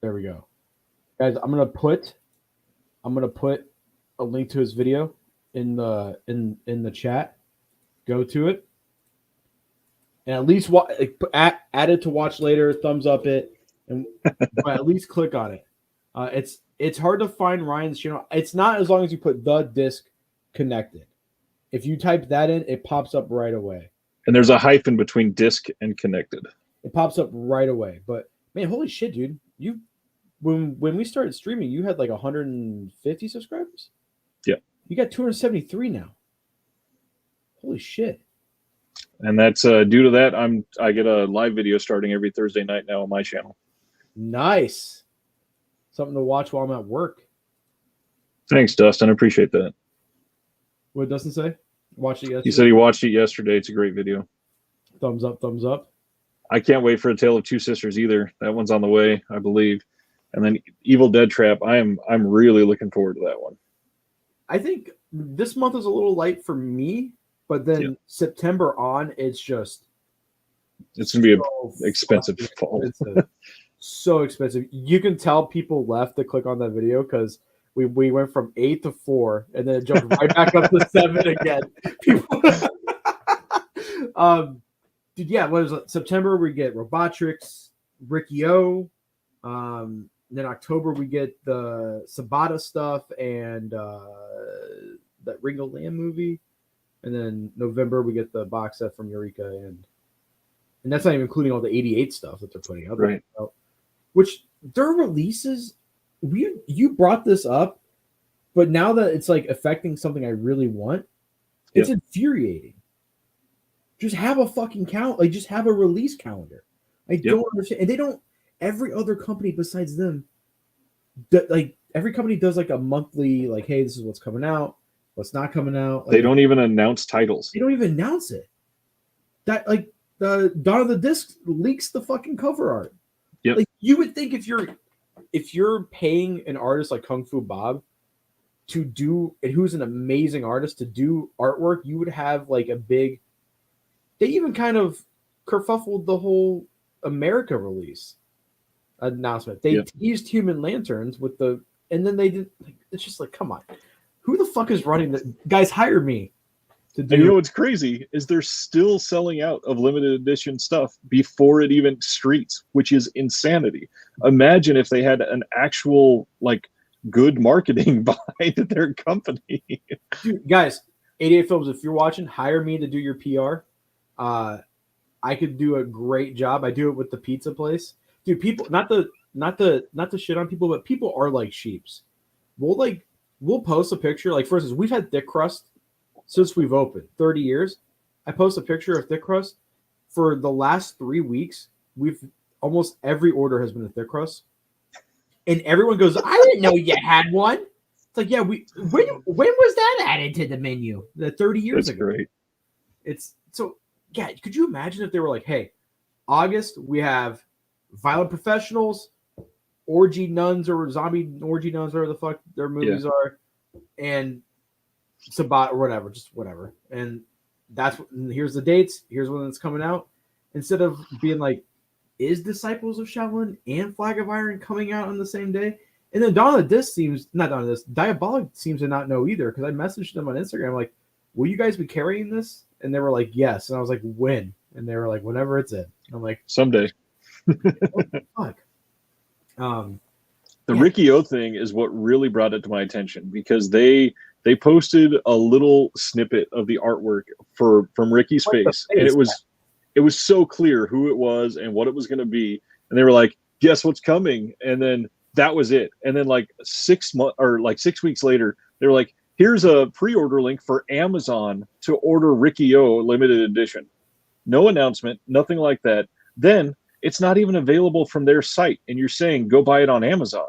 S1: There we go, guys. I'm gonna put a link to his video in the chat. Go to it and at least add it to watch later. Thumbs up it, and but at least click on it. It's hard to find Ryan's channel. It's not as long as you put the disc connected. If you type that in, it pops up right away.
S2: And there's a hyphen between disc and connected.
S1: It pops up right away. But man, holy shit, dude! When we started streaming, you had like 150 subscribers.
S2: Yeah,
S1: you got 273 now. Holy shit!
S2: And that's due to that. I get a live video starting every Thursday night now on my channel.
S1: Nice. Something to watch while I'm at work.
S2: Thanks, Dustin. I appreciate that.
S1: What Dustin say? Watched it yesterday.
S2: He said he watched it yesterday. It's a great video.
S1: Thumbs up, thumbs up.
S2: I can't wait for A Tale of Two Sisters either. That one's on the way, I believe. And then Evil Dead Trap. I'm really looking forward to that one.
S1: I think this month is a little light for me, but then September on, it's going
S2: to be an expensive fall.
S1: So expensive. You can tell people left to click on that video because we went from 8 to 4 and then it jumped right back up to 7 again. People, dude, yeah. What is it? September we get Robotrix, Ricky O. Then October we get the Sabata stuff and that Ringo Lamb movie, and then November we get the box set from Eureka and that's not even including all the 88 stuff that they're putting out.
S2: Right.
S1: Which their releases, you brought this up, but now that it's like affecting something I really want, it's infuriating. Just have a fucking count, like just have a release calendar. I don't understand, and they don't. Every other company besides them, like every company does like a monthly, like, hey, this is what's coming out, what's not coming out. Like,
S2: they don't even announce titles.
S1: They don't even announce it. That like the Dawn of the Disc leaks the fucking cover art.
S2: Yep.
S1: Like you would think if you're paying an artist like Kung Fu Bob to do, and who's an amazing artist to do artwork, you would have like a big. They even kind of kerfuffled the whole America release announcement. They teased Human Lanterns with the, and then they did. Like, it's just like, come on, who the fuck is running the guys? Hire me.
S2: And you know what's crazy is they're still selling out of limited edition stuff before it even streets, which is insanity. Imagine if they had an actual like good marketing behind their company.
S1: Dude, guys, 88 Films, if you're watching, hire me to do your PR. I could do a great job. I do it with the pizza place. Dude, people not to shit on people, but people are like sheeps. We'll post a picture. Like, for instance, we've had thick crust since we've opened 30 years. I post a picture of thick crust for the last 3 weeks. We've almost every order has been a thick crust, and everyone goes, "I didn't know you had one." It's like, yeah, when was that added to the menu? 30 years ago.
S2: Great.
S1: It's so yeah. Could you imagine if they were like, "Hey, August we have Violent Professionals, Orgy Nuns or Zombie Orgy Nuns, whatever the fuck their movies are, and Sabat or whatever, just whatever." And here's the dates. Here's when it's coming out. Instead of being like, is Disciples of Shaolin and Flag of Iron coming out on the same day? And then Diabolic seems to not know either, because I messaged them on Instagram like, will you guys be carrying this? And they were like, yes. And I was like, when? And they were like, whenever it's in. And I'm like,
S2: someday.
S1: What the fuck?
S2: The Ricky O thing is what really brought it to my attention, because they posted a little snippet of the artwork from Ricky's face, and it was so clear who it was and what it was going to be, and they were like, guess what's coming? And then that was it. And then like 6 weeks later, they were like, here's a pre-order link for Amazon to order Ricky O limited edition. No announcement, nothing like that. Then it's not even available from their site, and you're saying go buy it on Amazon.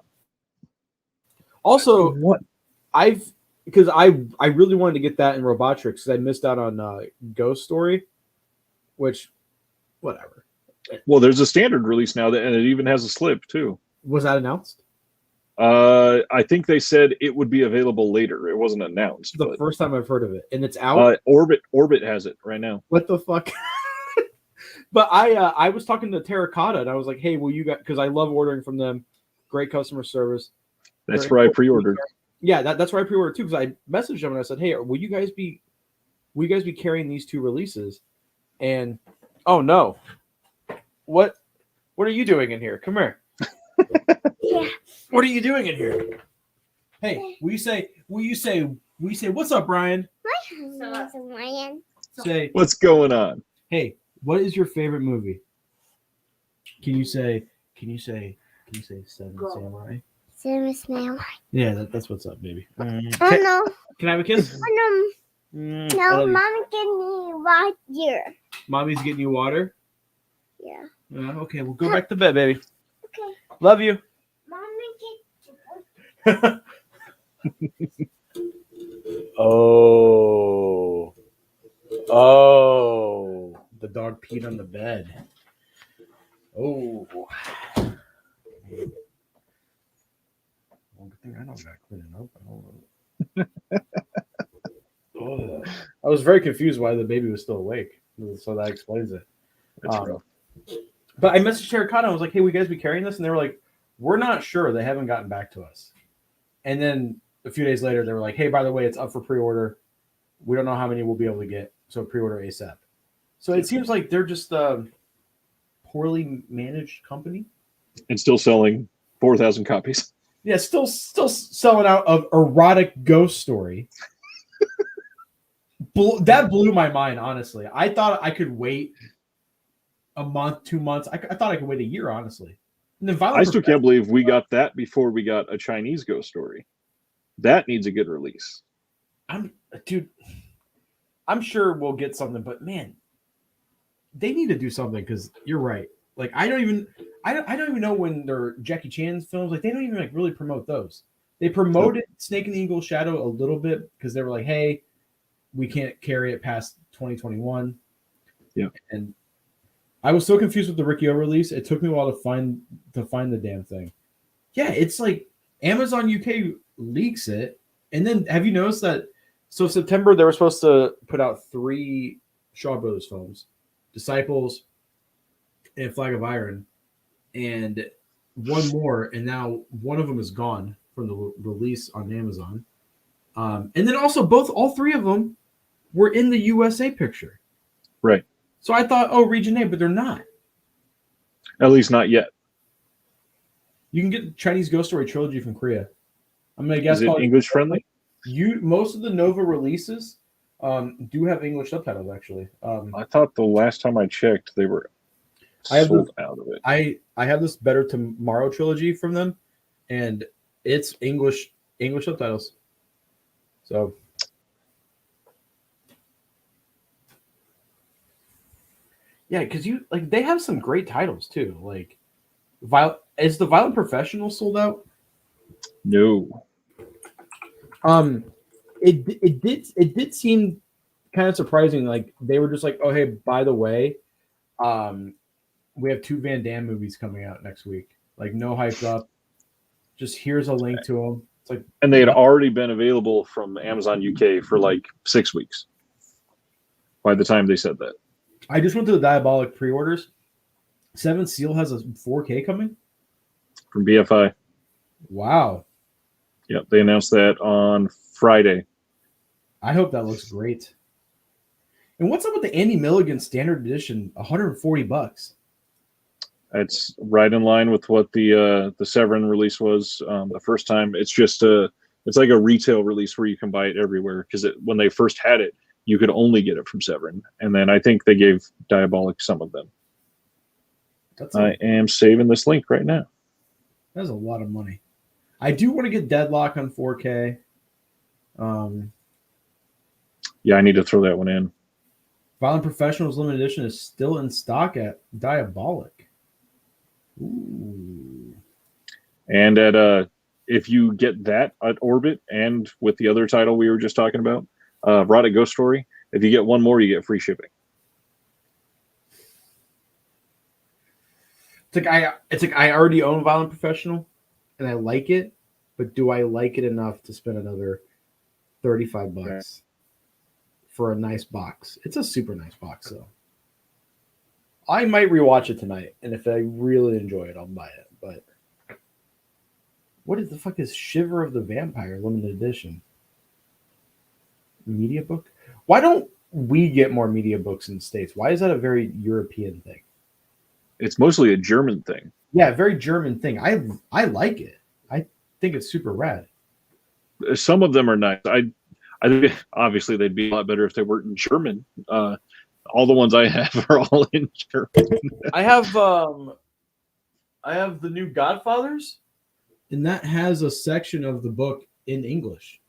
S1: Also,
S2: what?
S1: because I really wanted to get that in Robotrix because I missed out on Ghost Story, which whatever.
S2: Well, there's a standard release now and it even has a slip too.
S1: Was that announced?
S2: I think they said it would be available later. It wasn't announced.
S1: The first time I've heard of it, and it's out.
S2: Orbit has it right now.
S1: What the fuck? But I was talking to Terracotta and I was like, hey, will you guys? Because I love ordering from them. Great customer service.
S2: That's where I pre-ordered.
S1: Yeah, that's where I pre-ordered too. Because I messaged them and I said, hey, will you guys be carrying these 2 releases? And oh no, what are you doing in here? Come here.
S3: Yeah.
S1: What are you doing in here? Hey, will you say what's up, Brian? Say
S2: what's going on?
S1: Hey, what is your favorite movie? Can you say Seven Samurai?
S3: Seven Samurai.
S1: Yeah, that's what's up, baby.
S3: Oh no.
S1: Can I have a kiss?
S3: Oh no. No, Mommy give me water.
S1: Mommy's getting you water?
S3: Yeah.
S1: Okay, we'll go back to bed, baby.
S3: Okay.
S1: Love you.
S3: Mommy get
S1: Oh, the dog peed on the bed. Oh. Well, good thing I don't got cleaning up. Oh. I was very confused why the baby was still awake, so that explains it.
S2: That's rough.
S1: But I messaged Terracotta. I was like, "Hey, will you guys be carrying this?" And they were like, "We're not sure. They haven't gotten back to us." And then a few days later, they were like, "Hey, by the way, it's up for pre-order. We don't know how many we'll be able to get, so pre-order ASAP." So it seems like they're just a poorly managed company.
S2: And still selling 4,000 copies.
S1: Yeah, still selling out of erotic Ghost Story. That blew my mind, honestly. I thought I could wait a month, 2 months. I thought I could wait a year, honestly. And then
S2: I still can't believe we got that before we got a Chinese Ghost Story. That needs a good release.
S1: I'm sure we'll get something, but man, they need to do something because you're right. Like I don't even know when they're Jackie Chan's films. Like they don't even like really promote those. They promoted Snake and the Eagle Shadow a little bit because they were like, "Hey, we can't carry it past 2021."
S2: Yeah,
S1: and I was so confused with the Riccio release. It took me a while to find the damn thing. Yeah, it's like Amazon UK leaks it, and then have you noticed that? So September they were supposed to put out 3 Shaw Brothers films, Disciples, and Flag of Iron, and one more, and now one of them is gone from the release on Amazon. And then also all 3 of them were in the USA picture.
S2: Right.
S1: So I thought, oh, region A, but they're not.
S2: At least not yet.
S1: You can get the Chinese Ghost Story trilogy from Korea. I'm gonna guess.
S2: Is it English friendly?
S1: Most of the Nova releases do have English subtitles. Actually,
S2: I thought the last time I checked, they were sold out of it.
S1: I have this Better Tomorrow trilogy from them, and it's English subtitles. So. Yeah, because they have some great titles too. Like, is the Violent Professional sold out?
S2: No.
S1: It did seem kind of surprising. Like they were just like, oh hey, by the way, we have 2 Van Damme movies coming out next week. Like no hype up. Just here's a link to them. It's like,
S2: and they had already been available from Amazon UK for like 6 weeks. By the time they said that.
S1: I just went to the Diabolic pre-orders. 7 Seal has a 4K coming
S2: from BFI.
S1: Wow.
S2: Yep, they announced that on Friday.
S1: I hope that looks great. And what's up with the Andy Milligan Standard Edition? $140.
S2: It's right in line with what the Severin release was the first time. It's just it's like a retail release where you can buy it everywhere because when they first had it, you could only get it from Severin. And then I think they gave Diabolic some of them. I am saving this link right now.
S1: That's a lot of money. I do want to get Deadlock on 4K.
S2: Yeah, I need to throw that one in.
S1: Violent Professionals Limited Edition is still in stock at Diabolic. Ooh.
S2: And at if you get that at Orbit and with the other title we were just talking about, Erotic Ghost Story, if you get one more, you get free shipping.
S1: It's like I already own Violent Professional, and I like it, but do I like it enough to spend another $35 for a nice box? It's a super nice box, though. I might rewatch it tonight, and if I really enjoy it, I'll buy it. But what the fuck is Shiver of the Vampire limited edition? Media book? Why don't we get more media books in the States? Why is that a very European thing?
S2: It's mostly a German thing.
S1: Yeah, very German thing. I like it. I think it's super rad.
S2: Some of them are nice. I think obviously they'd be a lot better if they weren't in German. All the ones I have are all in German. I have
S1: the new Godfathers, and that has a section of the book in English.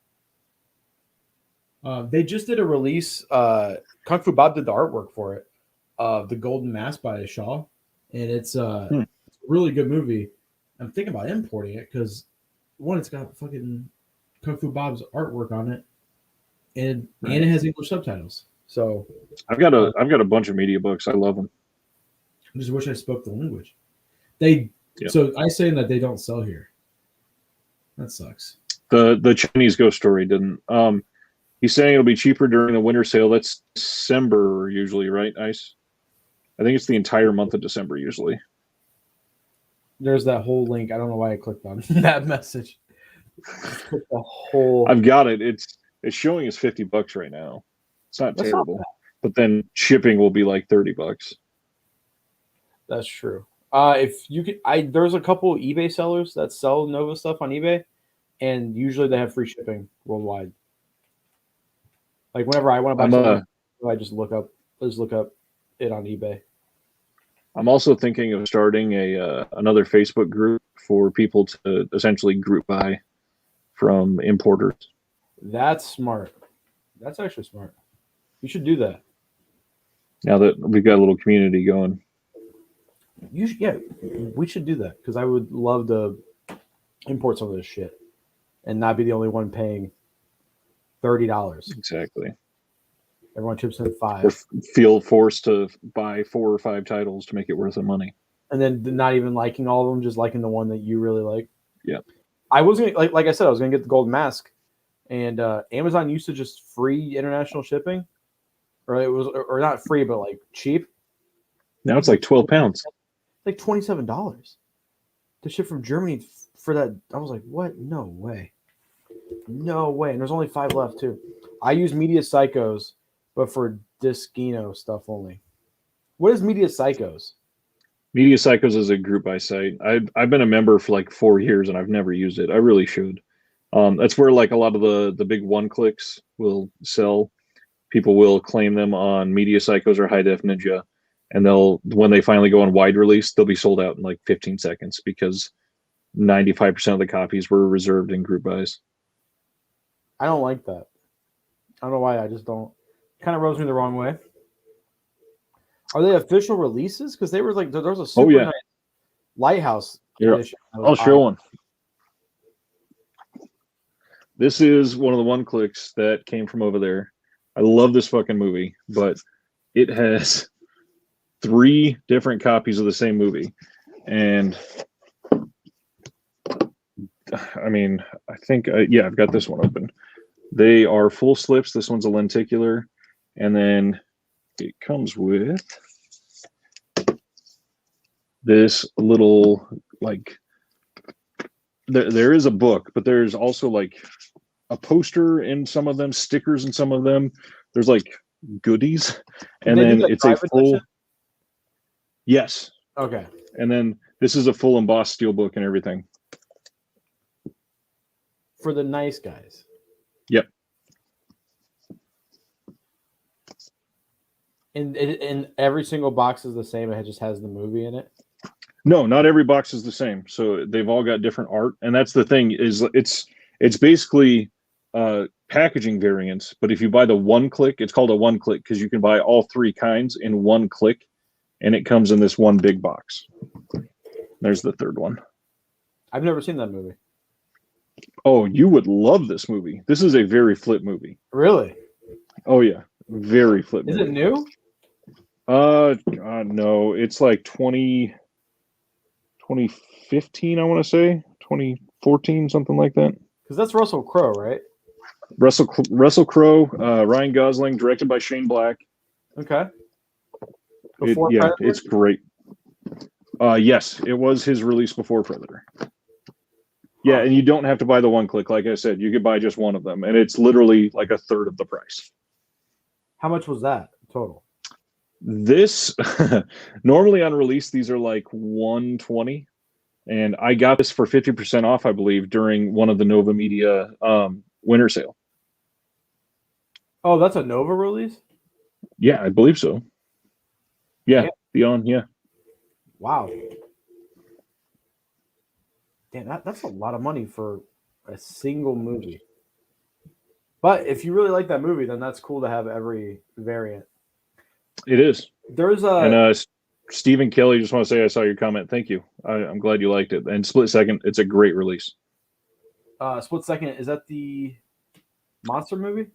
S1: They just did a release. Kung Fu Bob did the artwork for it. The Golden Mask by Shaw, and it's a really good movie. I'm thinking about importing it because one, it's got fucking Kung Fu Bob's artwork on it, and it has English subtitles. So
S2: I've got a bunch of media books. I love them.
S1: I just wish I spoke the language. So I say that they don't sell here. That sucks.
S2: The Chinese Ghost Story didn't. He's saying it'll be cheaper during the winter sale. That's December usually, right, Ice? I think it's the entire month of December usually.
S1: There's that whole link. I don't know why I clicked on that message. The whole.
S2: I've got it. It's showing us $50 right now. It's not terrible, but then shipping will be like $30.
S1: That's true. If you could, there's a couple of eBay sellers that sell Nova stuff on eBay, and usually they have free shipping worldwide. Like whenever I want to buy something, I just look up it on eBay.
S2: I'm also thinking of starting another Facebook group for people to essentially group buy from importers.
S1: That's smart. That's actually smart. You should do that.
S2: Now that we've got a little community going.
S1: We should do that because I would love to import some of this shit and not be the only one paying $30.
S2: Exactly.
S1: Everyone chips in $5.
S2: Or feel forced to buy 4 or 5 titles to make it worth the money.
S1: And then not even liking all of them, just liking the one that you really like.
S2: Yeah.
S1: I was gonna like I said, I was gonna get the Golden Mask, and Amazon used to just free international shipping, or it was or not free but like cheap.
S2: Now it's like £12.
S1: Like $27 to ship from Germany for that. I was like, what? No way. No way. And there's only 5 left too. I use Media Psychos, but for Discino stuff only. What is Media Psychos?
S2: Media Psychos is a group buy site. I've been a member for like 4 years and I've never used it. I really should. That's where like a lot of the big one-clicks will sell. People will claim them on Media Psychos or High Def Ninja. And when they finally go on wide release, they'll be sold out in like 15 seconds because 95% of the copies were reserved in group buys.
S1: I don't like that. I don't know why. I just don't. It kind of rubs me the wrong way. Are they official releases? Because there was a super nice Lighthouse edition.
S2: I'll show one. This is one of the one-clicks that came from over there. I love this fucking movie, but it has 3 different copies of the same movie. And I mean, I think, I've got this one open. They are full slips. This one's a lenticular. And then it comes with this little, like, there is a book, but there's also like a poster in some of them, stickers in some of them. There's like goodies. And then it's a full edition? Yes.
S1: Okay.
S2: And then this is a full embossed steelbook and everything.
S1: For the nice guys.
S2: Yep.
S1: And every single box is the same. It just has the movie in it.
S2: No, not every box is the same. So they've all got different art, and that's the thing. Is it's basically packaging variants. But if you buy the one click, it's called a one click because you can buy all 3 kinds in one click, and it comes in this one big box. There's the third one.
S1: I've never seen that movie.
S2: Oh, you would love this movie. This is a very Flip movie.
S1: Really?
S2: Oh yeah, very Flip
S1: Is
S2: movie.
S1: it new?
S2: God, no, it's like 2015, I want to say 2014, something like that.
S1: Because that's Russell Crowe, right?
S2: Russell Crowe, Ryan Gosling, directed by Shane Black.
S1: Okay. Before
S2: Yeah,
S1: Predator?
S2: it's great. Yes, it was his release before Predator. Yeah, and you don't have to buy the one click. Like I said, you could buy just one of them, and it's literally like a third of the price.
S1: How much was that total?
S2: This normally on release, these are like $120, and I got this for 50% off, I believe, during one of the Nova Media winter sale.
S1: Oh, that's a Nova release?
S2: Yeah, I believe so. Yeah, Beyond, yeah.
S1: Wow. Damn, that's a lot of money for a single movie. But if you really like that movie, then that's cool to have every variant.
S2: It is.
S1: There's a
S2: And Stephen Kelly, just want to say I saw your comment. Thank you. I'm glad you liked it. And Split Second, it's a great release.
S1: Split Second. Is that the monster movie?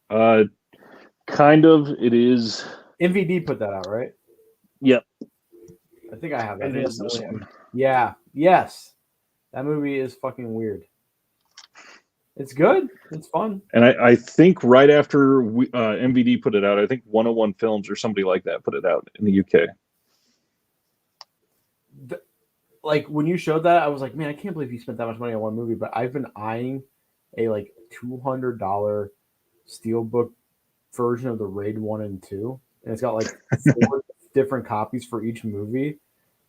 S2: Kind of. It is.
S1: MVD put that out, right?
S2: Yep.
S1: I think I have that.
S2: It is this one.
S1: Yeah. Yes. That movie is fucking weird. It's good. It's fun.
S2: And I think right after MVD put it out, I think 101 Films or somebody like that put it out in the UK.
S1: Like when you showed that, I was like, man, I can't believe you spent that much money on one movie. But I've been eyeing a like $200 Steelbook version of the Raid 1 and 2. And it's got like 4 different copies for each movie.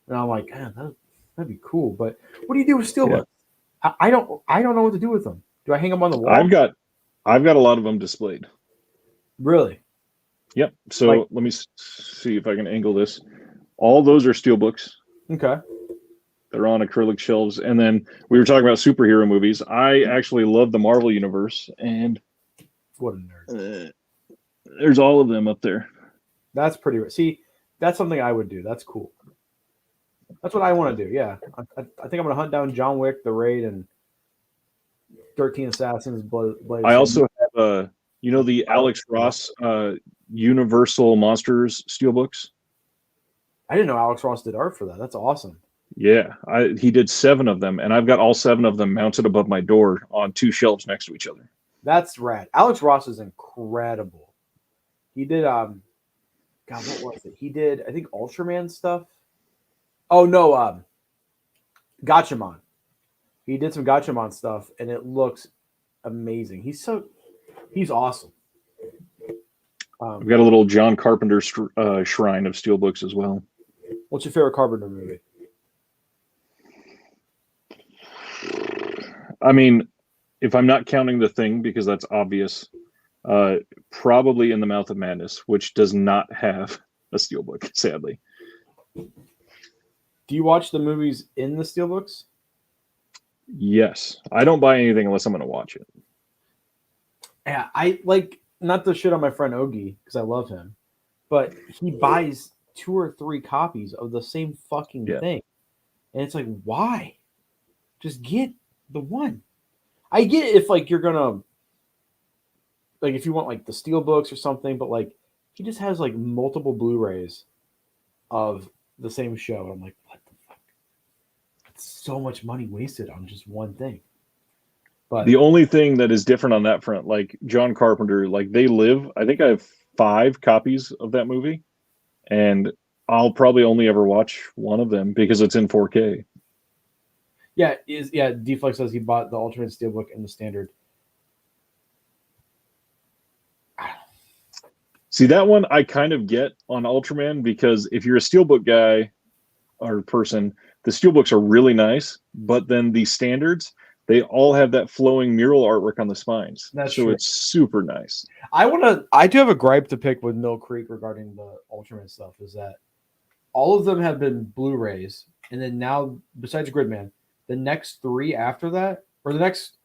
S1: And I'm like, man, that'd be cool. But what do you do with Steelbooks? Yeah. I don't know what to do with them. Do I hang them on the wall?
S2: I've got a lot of them displayed.
S1: Really?
S2: Yep. So let me see if I can angle this. All those are Steelbooks.
S1: Okay.
S2: They're on acrylic shelves. And then we were talking about superhero movies. I actually love the Marvel Universe. And
S1: what a nerd.
S2: There's all of them up there.
S1: That's pretty. See, that's something I would do. That's cool. That's what I want to do. Yeah. I think I'm going to hunt down John Wick, The Raid, and 13 Assassins. Blade
S2: I also have the Alex Ross Universal Monsters Steelbooks.
S1: I didn't know Alex Ross did art for that. That's awesome.
S2: Yeah, he did 7 of them, and I've got all 7 of them mounted above my door on 2 shelves next to each other.
S1: That's rad. Alex Ross is incredible. He did God, what was it? He did, I think, Ultraman stuff. Oh no, Gatchaman. He did some Gatchaman stuff, and it looks amazing. He's awesome.
S2: We've got a little John Carpenter shrine of Steelbooks as well.
S1: What's your favorite Carpenter movie?
S2: I mean, if I'm not counting The Thing, because that's obvious, probably In the Mouth of Madness, which does not have a Steelbook, sadly.
S1: Do you watch the movies in the Steelbooks?
S2: Yes. I don't buy anything unless I'm going to watch it.
S1: Yeah, I like, not to shit on my friend Ogie, because I love him, but he buys 2 or 3 copies of the same fucking thing. And it's like, why? Just get the one. I get it if like you're gonna like if you want like the Steelbooks or something, but like he just has like multiple Blu-rays of the same show. And I'm like, what the fuck? It's so much money wasted on just one thing. But
S2: the only thing that is different on that front, like John Carpenter, like They Live, I think I have 5 copies of that movie, and I'll probably only ever watch one of them because it's in 4K.
S1: Yeah, D-Flex says he bought the Ultimate Steelbook and the standard.
S2: See, that one I kind of get on Ultraman, because if you're a Steelbook guy or person, the Steelbooks are really nice, but then the standards, they all have that flowing mural artwork on the spines.
S1: That's
S2: so
S1: true.
S2: It's super nice.
S1: I do have a gripe to pick with Mill Creek regarding the Ultraman stuff, is that all of them have been Blu-rays, and then now, besides Gridman, the next 3 after that, or the next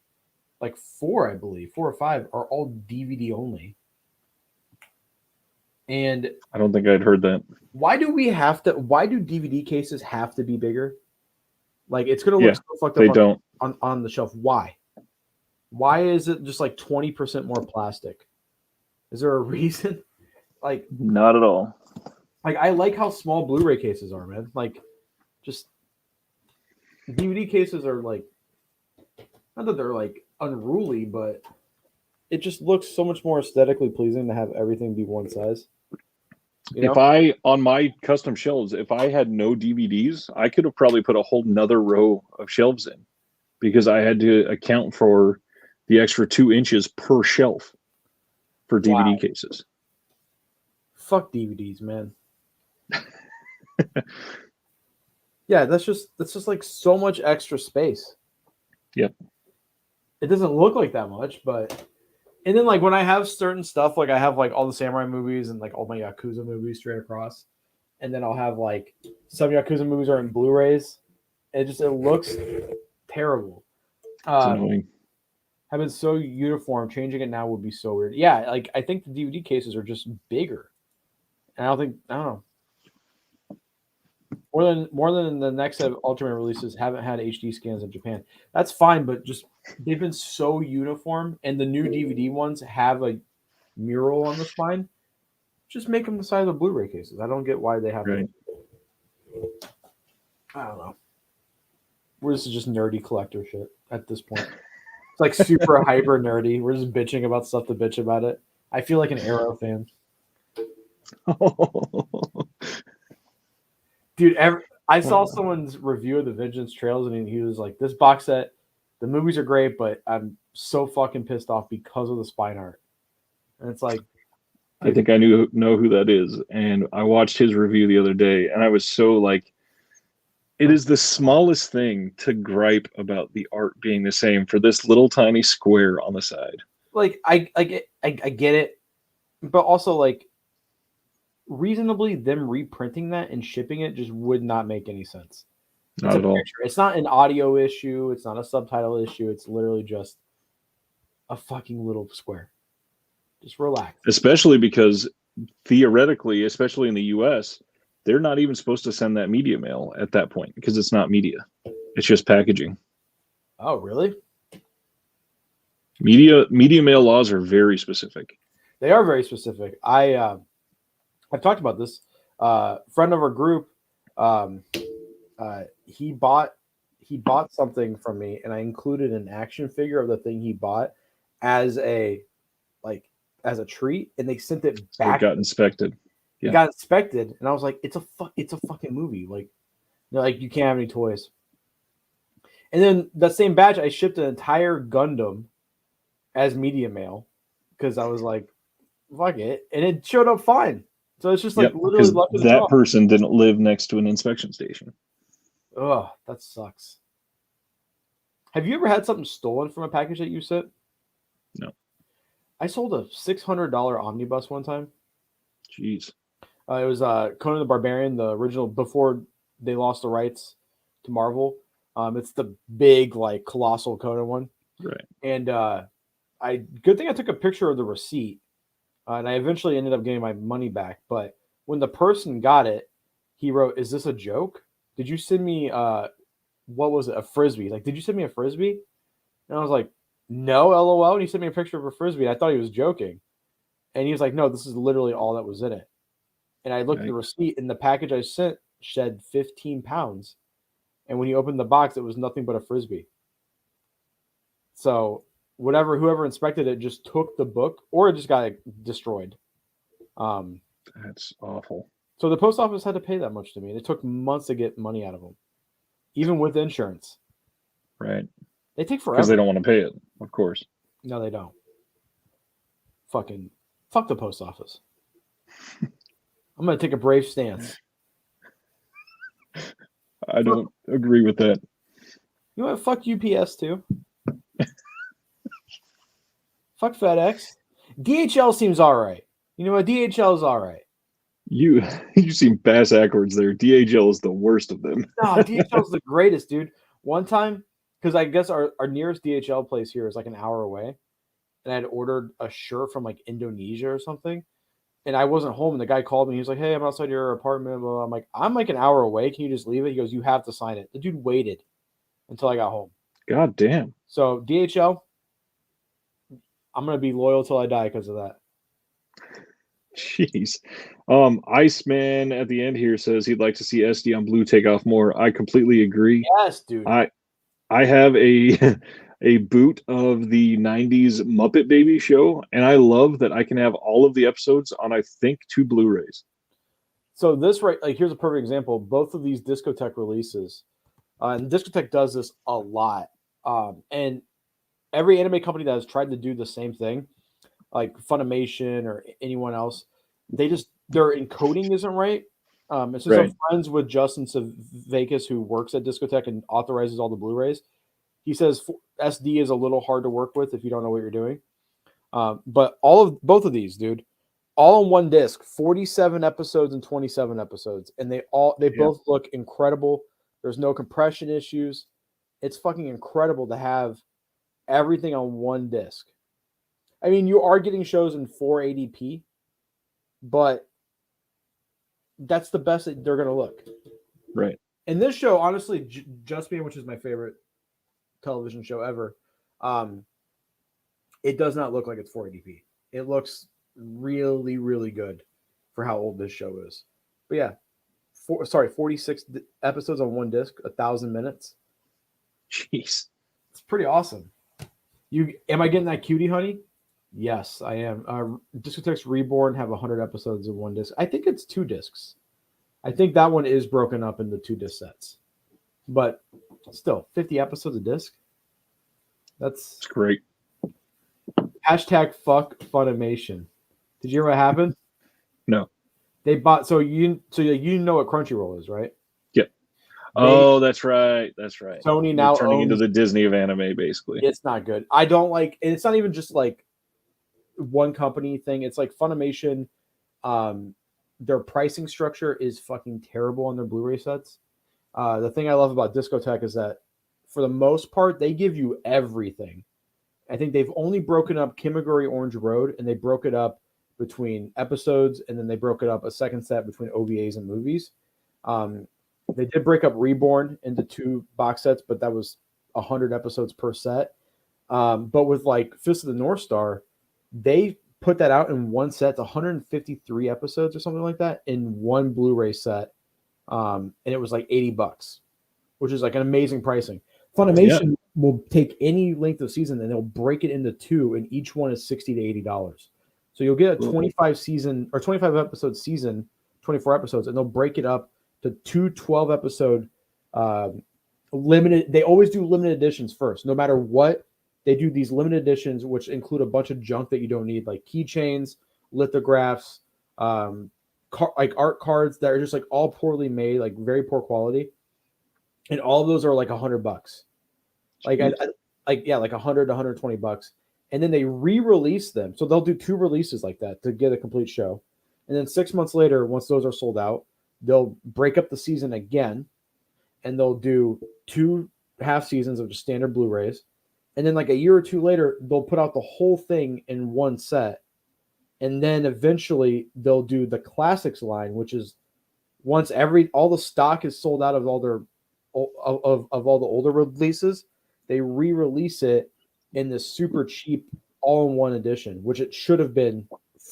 S1: like 4, I believe, 4 or 5, are all DVD only. And
S2: I don't think I'd heard that.
S1: Why do DVD cases have to be bigger? Like it's gonna look so fucked
S2: they
S1: up
S2: don't.
S1: on the shelf. Why? Why is it just like 20% more plastic? Is there a reason? Like
S2: Not at all.
S1: Like I like how small Blu-ray cases are, man. Like just DVD cases are like not that they're like unruly, but it just looks so much more aesthetically pleasing to have everything be one size. You know?
S2: If I, on my custom shelves, if I had no DVDs, I could have probably put a whole nother row of shelves in because I had to account for the extra 2 inches per shelf for DVD cases.
S1: Fuck DVDs, man. Yeah, that's just like so much extra space.
S2: Yep.
S1: It doesn't look like that much, but and then like when I have certain stuff, like I have like all the samurai movies and like all my Yakuza movies straight across, and then I'll have like some Yakuza movies are in Blu-rays. It looks terrible.
S2: It's annoying.
S1: Have been so uniform. Changing it now would be so weird. Yeah, like I think the DVD cases are just bigger. And I don't know. More than the next set of Ultraman releases haven't had HD scans in Japan. That's fine, but just they've been so uniform, and the new DVD ones have a mural on the spine. Just make them the size of Blu-ray cases. I don't get why they have.
S2: Right.
S1: I don't know. This is just nerdy collector shit at this point. It's like super hyper nerdy. We're just bitching about stuff to bitch about it. I feel like an Arrow fan. Dude, I saw someone's review of the Vengeance Trails, and he was like, "This box set, the movies are great, but I'm so fucking pissed off because of the spine art." And it's like,
S2: I think I know who that is, and I watched his review the other day, and I was so like, it is the smallest thing to gripe about the art being the same for this little tiny square on the side.
S1: Like I get it, but also like reasonably them reprinting that and shipping it just would not make any sense.
S2: Not at all.
S1: It's not an audio issue. It's not a subtitle issue. It's literally just a fucking little square. Just relax.
S2: Especially because theoretically, especially in the US, they're not even supposed to send that media mail at that point because it's not media. It's just packaging.
S1: Oh, really?
S2: Media mail laws are very specific.
S1: They are very specific. I've talked about this. Friend of our group, he bought something from me, and I included an action figure of the thing he bought as a treat, and they sent it back.
S2: It got inspected.
S1: It got inspected, and I was like, "It's a fucking movie. Like, you can't have any toys." And then that same batch, I shipped an entire Gundam as media mail because I was like, "Fuck it," and it showed up fine. So it's just like literally luck of the draw.
S2: That person didn't live next to an inspection station.
S1: Oh, that sucks. Have you ever had something stolen from a package that you sent?
S2: No.
S1: I sold a $600 omnibus one time.
S2: Jeez.
S1: It was Conan the Barbarian, the original before they lost the rights to Marvel. It's the big, like, colossal Conan one.
S2: Right.
S1: And good thing I took a picture of the receipt. And I eventually ended up getting my money back. But when the person got it, he wrote, "Is this a joke? Did you send me, what was it, a Frisbee? Like, did you send me a Frisbee?" And I was like, "No, LOL." And he sent me a picture of a Frisbee. I thought he was joking. And he was like, "No, this is literally all that was in it." And I looked at the receipt, and the package I sent shed 15 pounds. And when he opened the box, it was nothing but a Frisbee. So whoever inspected it just took the book, or it just got destroyed.
S2: That's awful.
S1: So the post office had to pay that much to me, and it took months to get money out of them, even with insurance.
S2: Right.
S1: They take forever
S2: because they don't want to pay it, of course.
S1: No, they don't. Fuck the post office. I'm gonna take a brave stance.
S2: I don't agree with that.
S1: You know what? Fuck UPS too. Fuck FedEx. DHL seems all right. You know what? DHL is all right.
S2: You seem bass backwards there. DHL is the worst of them.
S1: No, DHL is the greatest, dude. One time, because I guess our nearest DHL place here is like an hour away, and I had ordered a shirt from like Indonesia or something, and I wasn't home, and the guy called me. He was like, "Hey, I'm outside your apartment." Blah, blah. I'm like an hour away. Can you just leave it? He goes, "You have to sign it." The dude waited until I got home.
S2: God damn.
S1: So DHL, I'm gonna be loyal till I die because of that.
S2: Jeez. Iceman at the end here says he'd like to see SD on Blue take off more. I completely agree.
S1: Yes, dude.
S2: I have a a boot of the 90s Muppet Baby show, and I love that I can have all of the episodes on, I think, 2 Blu-rays.
S1: So this here's a perfect example. Both of these Discotek releases, and Discotek does this a lot. And every anime company that has tried to do the same thing, like Funimation or anyone else, their encoding isn't right. And since I'm friends with Justin Savakis, who works at Discotek and authorizes all the Blu-rays, he says SD is a little hard to work with if you don't know what you're doing. But both of these, dude, all on one disc, 47 episodes and 27 episodes, and they both look incredible. There's no compression issues. It's fucking incredible to have everything on one disc. I mean, you are getting shows in 480p, but that's the best that they're going to look.
S2: Right.
S1: And this show, honestly, Just Being, which is my favorite television show ever, it does not look like it's 480p. It looks really, really good for how old this show is. But yeah, 46 episodes on one disc, 1,000 minutes.
S2: Jeez.
S1: It's pretty awesome. Am I getting that cutie, honey? Yes, I am. Discotek's Reborn have 100 episodes in one disc. I think it's 2 discs. I think that one is broken up into 2 disc sets. But still, 50 episodes a disc? That's
S2: great.
S1: Hashtag fuck Funimation. Did you hear what happened?
S2: No.
S1: They bought, so you know what Crunchyroll is, right?
S2: Yeah. That's right.
S1: Sony now
S2: turning
S1: owns,
S2: into the Disney of anime, basically.
S1: It's not good. I don't like, and it's not even just like one company thing. It's like Funimation. Their pricing structure is fucking terrible on their Blu-ray sets. The thing I love about Discotek is that for the most part, they give you everything. I think they've only broken up Kimagure Orange Road, and they broke it up between episodes, and then they broke it up a second set between OVAs and movies. They did break up Reborn into 2 box sets, but that was 100 episodes per set. But with like Fist of the North Star, they put that out in one set. It's 153 episodes or something like that in one Blu-ray set. And it was like $80, which is like an amazing pricing. Funimation will take any length of season and they'll break it into 2, and each one is $60 to $80. So you'll get a 25 episode season, 24 episodes, and they'll break it up to 2 12 episode limited. They always do limited editions first, no matter what. They do these limited editions, which include a bunch of junk that you don't need, like keychains, lithographs, like art cards that are just like all poorly made, like very poor quality. And all of those are like $100. Like like 100 to $120. And then they re-release them. So they'll do 2 releases like that to get a complete show. And then 6 months later, once those are sold out, they'll break up the season again, and they'll do 2 half seasons of just standard Blu-rays. And then like a year or 2 later, they'll put out the whole thing in one set. And then eventually they'll do the classics line, which is once all the stock is sold out of all their of all the older releases, they re-release it in this super cheap all-in-one edition, which it should have been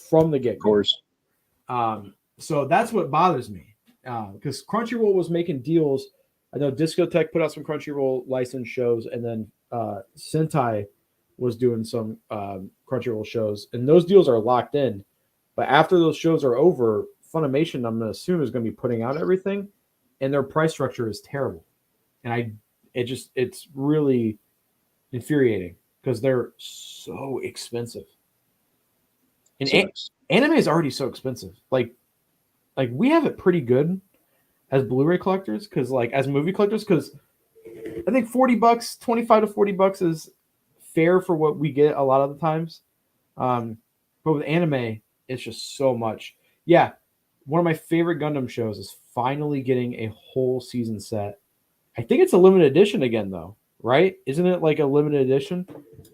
S1: from the get-go.
S2: Of course.
S1: So that's what bothers me, because Crunchyroll was making deals. I know Discotek put out some Crunchyroll licensed shows, and then Sentai was doing some Crunchyroll shows, and those deals are locked in. But after those shows are over, Funimation, I'm going to assume, is going to be putting out everything, and their price structure is terrible. And it's really infuriating because they're so expensive. And anime is already so expensive. Like we have it pretty good as Blu-ray collectors, because like as movie collectors, because I think $40, $25 to $40 is fair for what we get a lot of the times. But with anime, it's just so much. Yeah, one of my favorite Gundam shows is finally getting a whole season set. I think it's a limited edition again, though, right? Isn't it like a limited edition?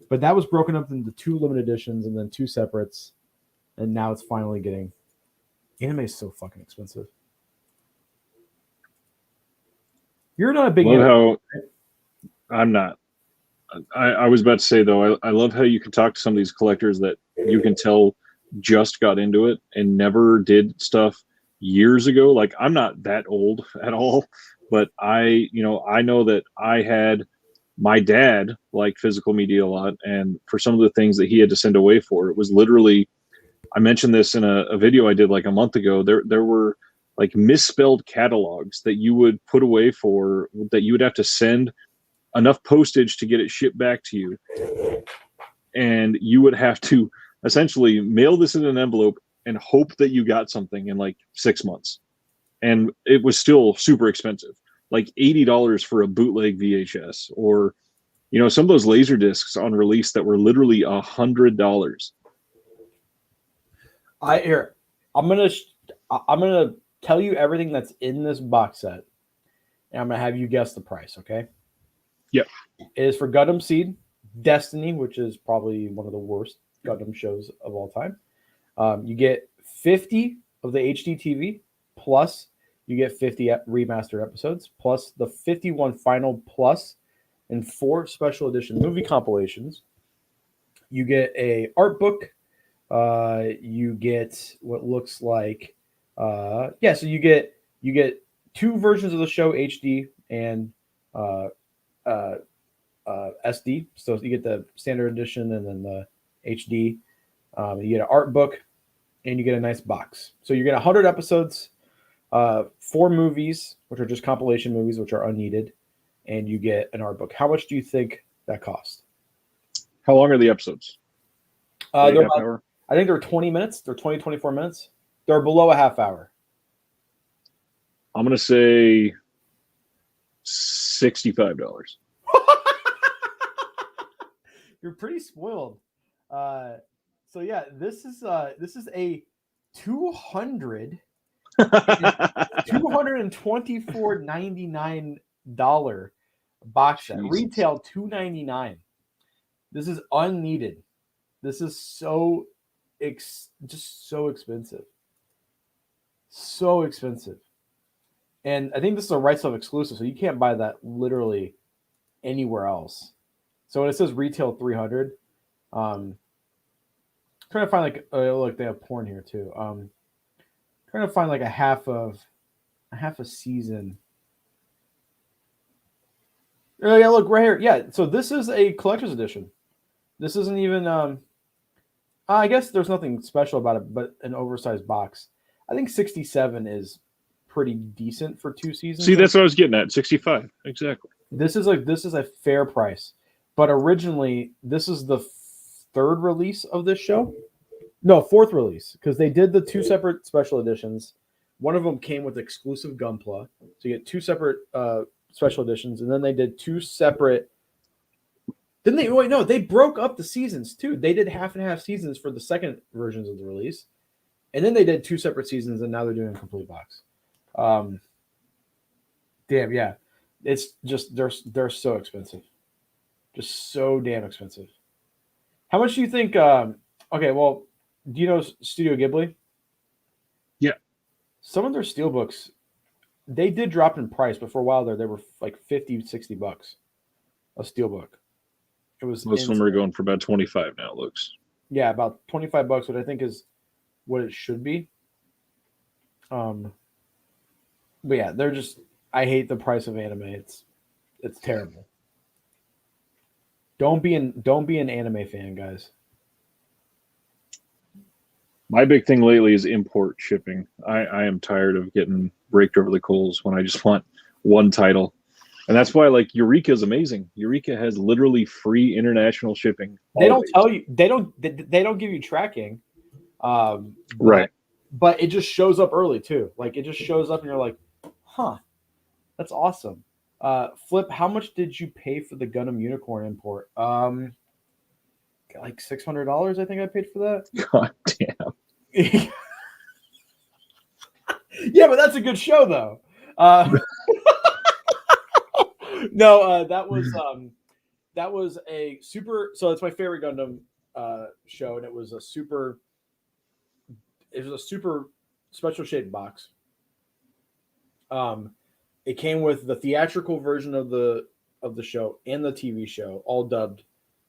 S1: But that was broken up into 2 limited editions and then 2 separates. And now it's finally getting... Anime is so fucking expensive. You're not a big...
S2: I'm not. I was about to say though, I love how you can talk to some of these collectors that you can tell just got into it and never did stuff years ago. Like I'm not that old at all, but I know that I had my dad liked physical media a lot, and for some of the things that he had to send away for, it was literally. I mentioned this in a video I did like a month ago. There were like misspelled catalogs that you would put away for that you would have to send enough postage to get it shipped back to you, and you would have to essentially mail this in an envelope and hope that you got something in like 6 months, and it was still super expensive, like $80 for a bootleg VHS, or some of those laser discs on release that were literally $100.
S1: I'm gonna tell you everything that's in this box set, and I'm gonna have you guess the price. Okay.
S2: Yep.
S1: It is for Gundam Seed, Destiny, which is probably one of the worst Gundam shows of all time. You get 50 of the HD TV, plus you get 50 remastered episodes, plus the 51 final plus and 4 special edition movie compilations. You get a art book. You get what looks like so you get 2 versions of the show, HD and SD. So you get the standard edition and then the HD. You get an art book and you get a nice box. So you get 100 episodes, 4 movies, which are just compilation movies, which are unneeded, and you get an art book. How much do you think that cost?
S2: How long are the episodes?
S1: They're about, I think they're 20 minutes. They're 20, 24 minutes. They're below a half hour.
S2: I'm going to say $65.
S1: You're pretty spoiled. So yeah, this is a $224.99 box set.
S2: Jesus.
S1: Retail $299. This is unneeded. This is just so expensive. So expensive. And I think this is a Right Stuff exclusive, so you can't buy that literally anywhere else. So when it says retail $300, trying to find like look, they have porn here too. Trying to find like a half a season. Oh yeah, look right here. Yeah, so this is a collector's edition. This isn't even I guess there's nothing special about it, but an oversized box. I think 67 is pretty decent for 2 seasons.
S2: See, that's what I was getting at. 65, exactly.
S1: This is a fair price, but originally this is the 3rd release of this show. No, 4th release, because they did the 2 separate special editions. One of them came with exclusive Gunpla, so you get 2 separate special editions, and then they did 2 separate. Didn't they? Wait, no, they broke up the seasons too. They did half and half seasons for the second versions of the release, and then they did 2 separate seasons, and now they're doing a complete box. Damn, yeah, it's just they're so expensive, just so damn expensive. How much do you think? Okay, well, do you know Studio Ghibli?
S2: Yeah,
S1: some of their Steelbooks, they did drop in price, but for a while there, they were like $50-$60 a Steelbook. It was
S2: most of them are going for about 25 now. It looks.
S1: Yeah, about $25, what I think is what it should be. But yeah, they're just. I hate the price of anime. It's terrible. Don't be an anime fan, guys.
S2: My big thing lately is import shipping. I am tired of getting raked over the coals when I just want one title. And that's why, like, Eureka is amazing. Eureka has literally free international shipping.
S1: They don't tell you. They don't give you tracking.
S2: Right.
S1: But it just shows up early too. Like it just shows up, and you're like, "Huh, that's awesome." Flip, how much did you pay for the Gundam Unicorn import? Like $600. I think I paid for that.
S2: God damn.
S1: Yeah, but that's a good show though. No, that was a super. So it's my favorite Gundam show, and it was a super special shaped box. It came with the theatrical version of the of the show and the TV show, all dubbed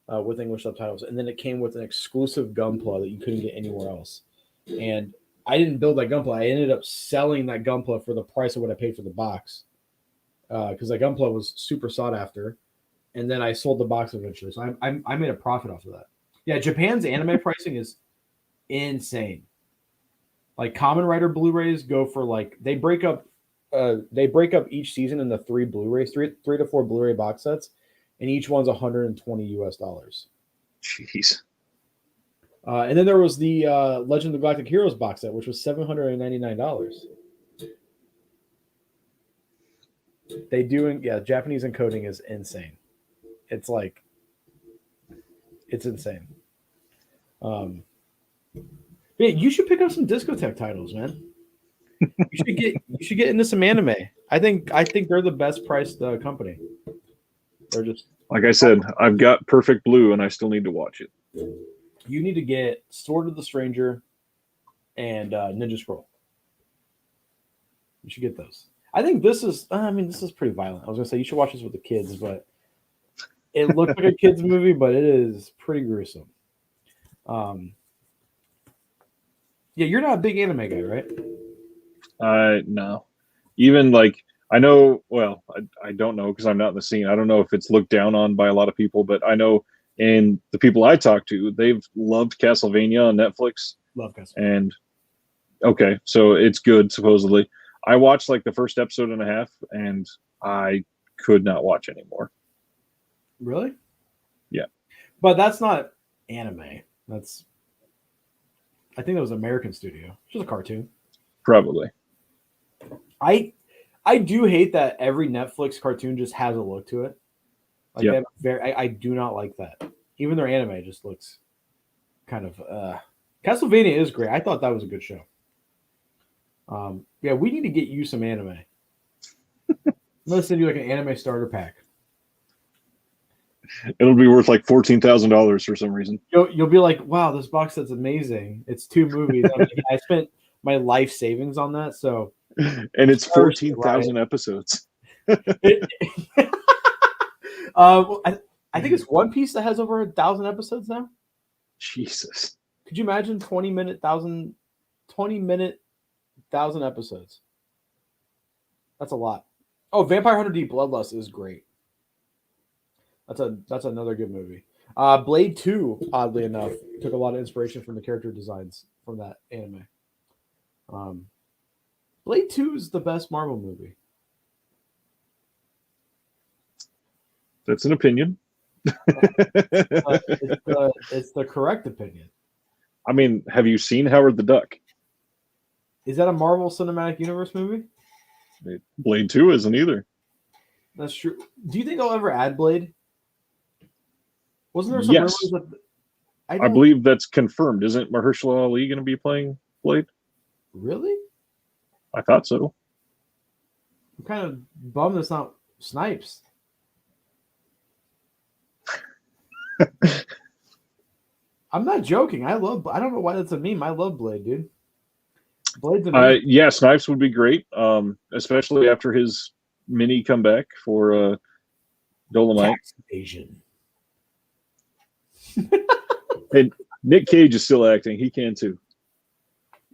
S1: with English subtitles, and then it came with an exclusive Gunpla that you couldn't get anywhere else. And I didn't build that Gunpla. I ended up selling that Gunpla for the price of what I paid for the box, because that Gunpla was super sought after. And then I sold the box eventually, so I made a profit off of that. Yeah, Japan's anime pricing is insane. Like Kamen Rider Blu-rays go for like they break up each season into 3 Blu-rays, three to 4 Blu-ray box sets, and each one's $120 US.
S2: Jeez.
S1: And then there was the Legend of Galactic Heroes box set, which was $799. They do, Japanese encoding is insane. It's like, it's insane. Yeah, you should pick up some discotheque titles, man. You should get into some anime. I think they're the best priced company. They're just
S2: like I said, I've got Perfect Blue, and I still need to watch it.
S1: You need to get Sword of the Stranger and Ninja Scroll. You should get those. I think this is pretty violent. I was gonna say you should watch this with the kids, but it looks like a kids movie, but it is pretty gruesome. Yeah, you're not a big anime guy, right?
S2: No. Even like I know, well, I don't know because I'm not in the scene. I don't know if it's looked down on by a lot of people, but I know and the people I talk to, they've loved Castlevania on Netflix.
S1: Love Castlevania.
S2: And okay, so it's good supposedly. I watched like the first episode and a half, and I could not watch anymore.
S1: Really?
S2: Yeah.
S1: But that's not anime. I think that was American Studio. It's just a cartoon.
S2: Probably.
S1: I do hate that every Netflix cartoon just has a look to it. Like
S2: Yep.
S1: I do not like that. Even their anime just looks kind of Castlevania is great. I thought that was a good show. Yeah, we need to get you some anime. I'm gonna send you like an anime starter pack.
S2: It'll be worth like $14,000 for some reason.
S1: You'll be like, wow, this box set's amazing. It's 2 movies. I spent my life savings on that, so
S2: and it's 14,000 episodes.
S1: I think it's One Piece that has over 1,000 episodes now.
S2: Jesus.
S1: Could you imagine 20 minute 1,000 episodes? That's a lot. Oh, Vampire Hunter D Bloodlust is great. That's another good movie. Blade 2, oddly enough, took a lot of inspiration from the character designs from that anime. Blade 2 is the best Marvel movie.
S2: That's an opinion.
S1: It's the correct opinion.
S2: I mean, have you seen Howard the Duck?
S1: Is that a Marvel Cinematic Universe movie?
S2: Blade 2 isn't either.
S1: That's true. Do you think I'll ever add Blade? Wasn't there some
S2: Yes.
S1: rumors that
S2: I believe that's confirmed. Isn't Mahershala Ali going to be playing Blade?
S1: Really?
S2: I thought so.
S1: I'm kind of bummed it's not Snipes. I'm not joking. I don't know why that's a meme. I love Blade, dude. Blade's amazing.
S2: Yeah, Snipes would be great, especially after his mini comeback for Dolomite.
S1: Tax evasion.
S2: And Nick Cage is still acting. He can too.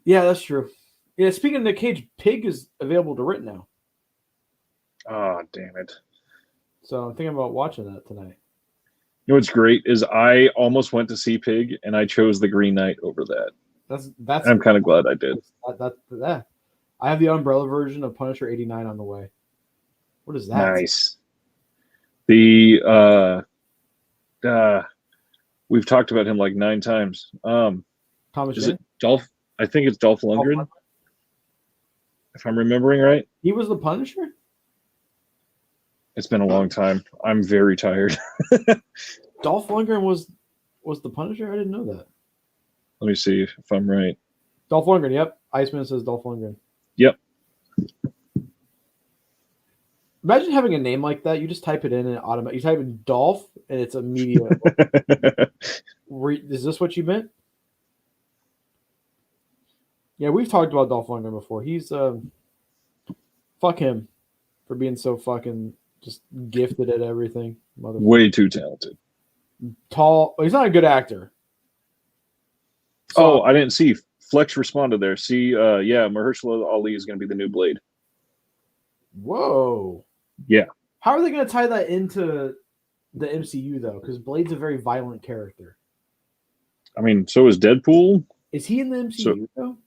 S1: Yeah, that's true. Yeah, speaking of Nick Cage, Pig is available to rent now.
S2: Oh, damn it.
S1: So I'm thinking about watching that tonight.
S2: You know what's great is I almost went to see Pig, and I chose The Green Knight over that.
S1: That's.
S2: I'm kind of glad I did.
S1: That. I have the umbrella version of Punisher 89 on the way. What is that?
S2: Nice. The we've talked about him like 9 times.
S1: Thomas
S2: Is
S1: Jane?
S2: it Dolph? I think it's Dolph Lundgren, if I'm remembering right.
S1: He was the Punisher?
S2: It's been a long time. I'm very tired.
S1: Dolph Lundgren was the Punisher? I didn't know that.
S2: Let me see if I'm right.
S1: Dolph Lundgren, yep. Iceman says Dolph Lundgren.
S2: Yep.
S1: Imagine having a name like that. You just type it in and automatically. You type in Dolph and it's immediate. Is this what you meant? Yeah, we've talked about Dolph Lundgren before. He's fuck him for being so fucking Just gifted at everything.
S2: Way too talented.
S1: Tall. He's not a good actor.
S2: So, I didn't see. Flex responded there. See, yeah, Mahershala Ali is going to be the new Blade.
S1: Whoa.
S2: Yeah.
S1: How are they going to tie that into the MCU, though? Because Blade's a very violent character.
S2: I mean, so is Deadpool.
S1: Is he in the MCU, though?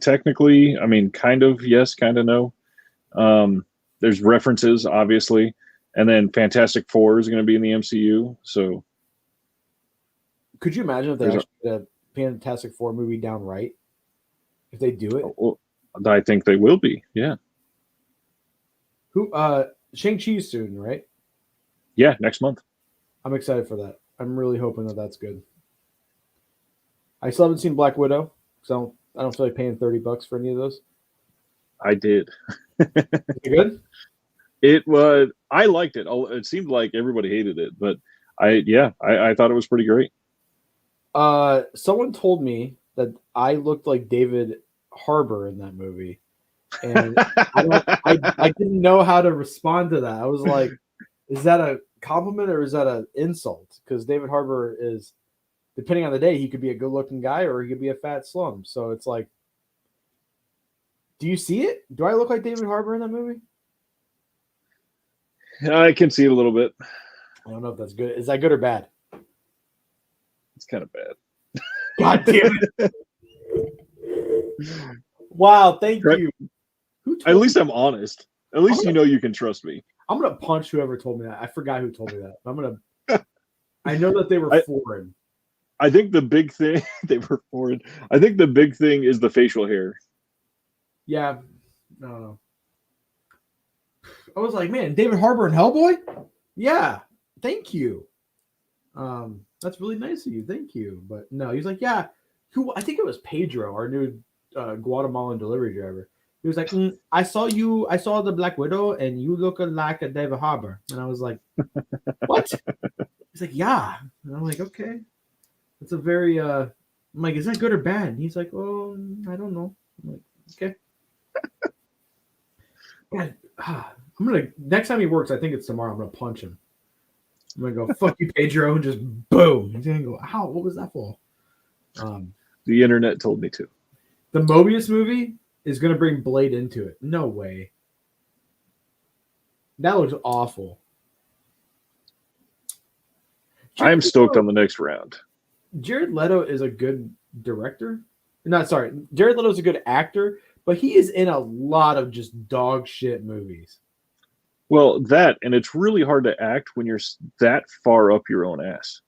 S2: Technically, I mean, kind of yes, kind of no. There's references, obviously. And then Fantastic Four is going to be in the MCU. So,
S1: could you imagine if they actually did a Fantastic Four movie down right? If they do it?
S2: Well, I think they will be, yeah.
S1: Who? Shang-Chi's soon, right?
S2: Yeah, next month.
S1: I'm excited for that. I'm really hoping that that's good. I still haven't seen Black Widow, so I don't feel like paying $30 for any of those.
S2: I did.
S1: Is it good?
S2: It was. I liked it. It seemed like everybody hated it, but I thought it was pretty great.
S1: Someone told me that I looked like David Harbour in that movie, and I didn't know how to respond to that. I was like, is that a compliment or is that an insult? Because David Harbour is, depending on the day, he could be a good-looking guy or he could be a fat slum. So it's like, do you see it? Do I look like David Harbour in that movie?
S2: I can see it a little bit.
S1: I don't know if that's good. Is that good or bad?
S2: It's kind of bad.
S1: God damn it. Wow, thank you.
S2: At least I'm honest. At least you know you can trust me.
S1: I'm going to punch whoever told me that. I forgot who told me that. I'm going to I know that they were foreign.
S2: I think the big thing they were foreign. I think the big thing is the facial hair.
S1: Yeah. No. I was like, man, David Harbour and Hellboy? Yeah. Thank you. That's really nice of you. Thank you. But no, he's like, yeah. I think it was Pedro, our new Guatemalan delivery driver. He was like, I saw the Black Widow, and you look like a David Harbour. And I was like, what? He's like, yeah. And I'm like, okay. It's a very, I'm like, is that good or bad? And he's like, oh, I don't know. I'm like, okay. God, I'm going to, next time he works, I think it's tomorrow, I'm going to punch him. I'm going to go, fuck you, Pedro, and just boom. He's going to go, ow, what was that for?
S2: The internet told me to.
S1: The Mobius movie is going to bring Blade into it. No way. That looks awful.
S2: I'm stoked on the next round.
S1: Jared Leto is a good director. Jared Leto is a good actor, but he is in a lot of just dog shit movies.
S2: Well, and it's really hard to act when you're that far up your own ass.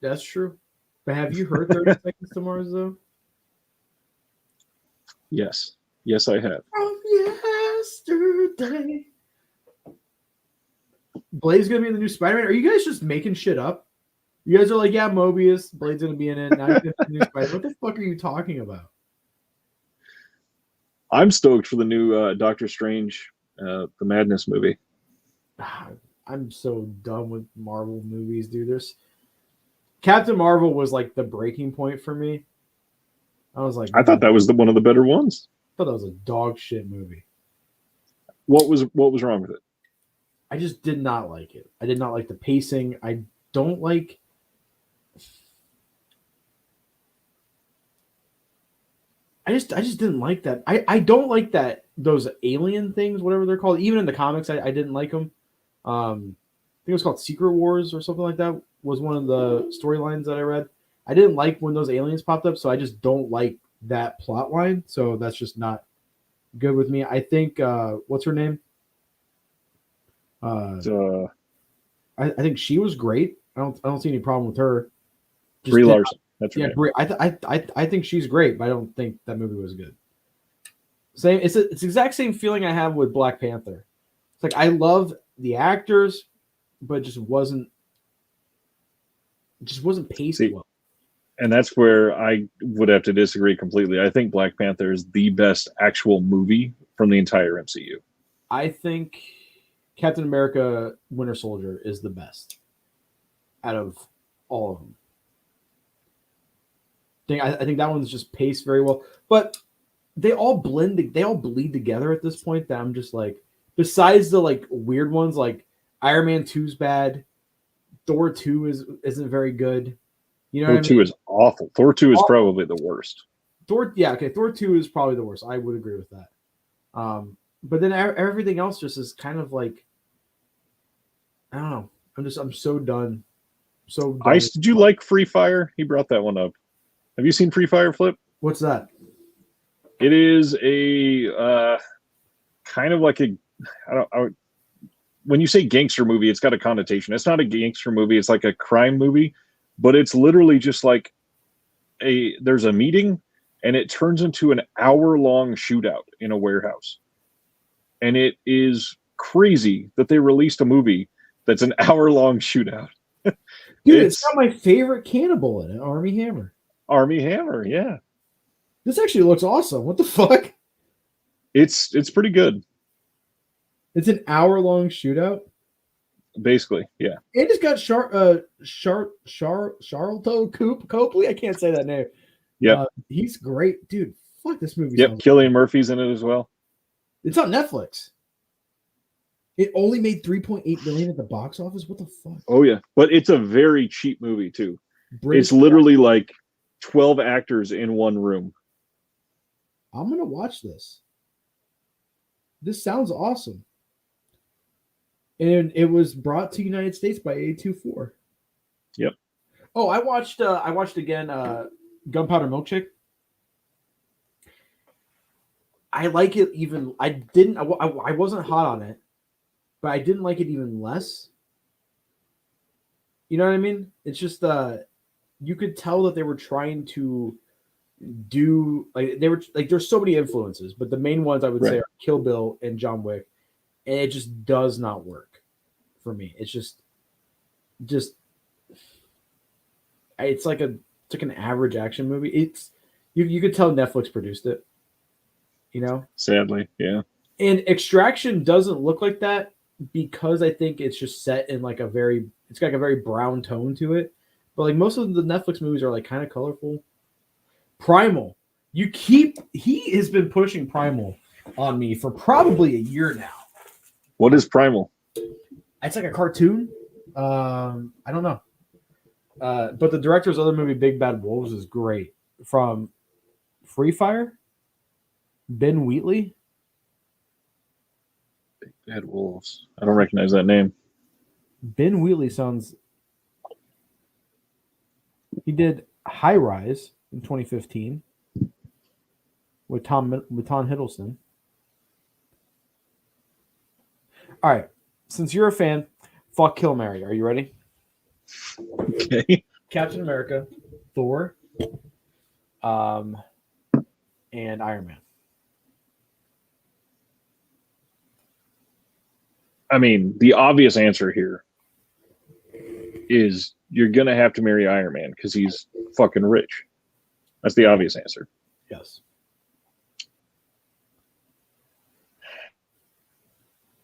S1: That's true. But have you heard 30 Seconds to Mars, though?
S2: Yes. Yes, I have.
S1: From yesterday. Blade's going to be in the new Spider-Man. Are you guys just making shit up? You guys are like, yeah, Mobius, Blade's going to be in it. Now he's going to be in the new Spider-Man. What the fuck are you talking about?
S2: I'm stoked for the new Doctor Strange, the Madness movie.
S1: I'm so done with Marvel movies, dude. Captain Marvel was like the breaking point for me. I was like,
S2: I thought that was one of the better ones.
S1: I thought that was a dog shit movie.
S2: What was wrong with it?
S1: I just did not like it. I did not like the pacing. I don't like. I just didn't like that. I don't like that those alien things, whatever they're called. Even in the comics, I didn't like them. I think it was called Secret Wars or something like that. Was one of the storylines that I read. I didn't like when those aliens popped up, so I just don't like that plot line. So that's just not good with me. I think what's her name? I think she was great. I don't see any problem with her.
S2: Brie Larson. That's
S1: yeah, Brie. I think she's great, but I don't think that movie was good. Same. It's the exact same feeling I have with Black Panther. It's like I love the actors, but it just wasn't paced well.
S2: And that's where I would have to disagree completely. I think Black Panther is the best actual movie from the entire MCU.
S1: I think Captain America Winter Soldier is the best out of all of them. I think that one's just paced very well. But they all bleed together at this point. That I'm just like, besides the like weird ones, like Iron Man 2's bad, Thor 2 isn't very good. You know
S2: Thor
S1: what I
S2: 2
S1: mean?
S2: is awful. Thor 2 is probably the worst.
S1: Thor 2 is probably the worst. I would agree with that. But then everything else just is kind of like, I don't know. I'm so done. So done.
S2: Ice, did you like Free Fire? He brought that one up. Have you seen Free Fire, Flip?
S1: What's that?
S2: It is a kind of like a, when you say gangster movie, it's got a connotation. It's not a gangster movie. It's like a crime movie, but it's literally just like there's a meeting and it turns into an hour-long shootout in a warehouse. And it is crazy that they released a movie that's an hour-long shootout.
S1: Dude, it's got my favorite cannibal in it, Armie Hammer.
S2: Armie Hammer, yeah.
S1: This actually looks awesome. What the fuck?
S2: It's pretty good.
S1: It's an hour-long shootout?
S2: Basically, yeah.
S1: And it's got Charlton Copley. I can't say that name.
S2: Yeah,
S1: he's great, dude. Fuck, this movie.
S2: Yep, Cillian Murphy's in it as well.
S1: It's on Netflix. It only made $3.8 million at the box office. What the fuck?
S2: Oh yeah, but it's a very cheap movie too. It's literally like 12 actors in one room.
S1: I'm gonna watch this. This sounds awesome. And it was brought to United States by A24.
S2: Yep.
S1: Oh, I watched again Gunpowder Milkshake. I like it even. I wasn't hot on it, but I didn't like it even less. You know what I mean? It's just you could tell that they were trying to do there's so many influences, but the main ones I would say are Kill Bill and John Wick, and it just does not work for me. It's just it's like an average action movie. It's you could tell Netflix produced it, you know?
S2: Sadly, yeah.
S1: And Extraction doesn't look like that because I think it's just set in like it's got like a very brown tone to it. But like most of the Netflix movies are like kind of colorful. Primal. He has been pushing Primal on me for probably a year now.
S2: What is Primal?
S1: It's like a cartoon. I don't know. But the director's other movie, Big Bad Wolves, is great. From Free Fire, Ben Wheatley.
S2: Big Bad Wolves. I don't recognize that name.
S1: Ben Wheatley sounds. He did High Rise in 2015 with Tom Hiddleston. All right, since you're a fan, fuck, kill, marry. Are you ready?
S2: Okay.
S1: Captain America, Thor, and Iron Man.
S2: I mean, the obvious answer here is you're going to have to marry Iron Man because he's fucking rich. That's the obvious answer.
S1: Yes.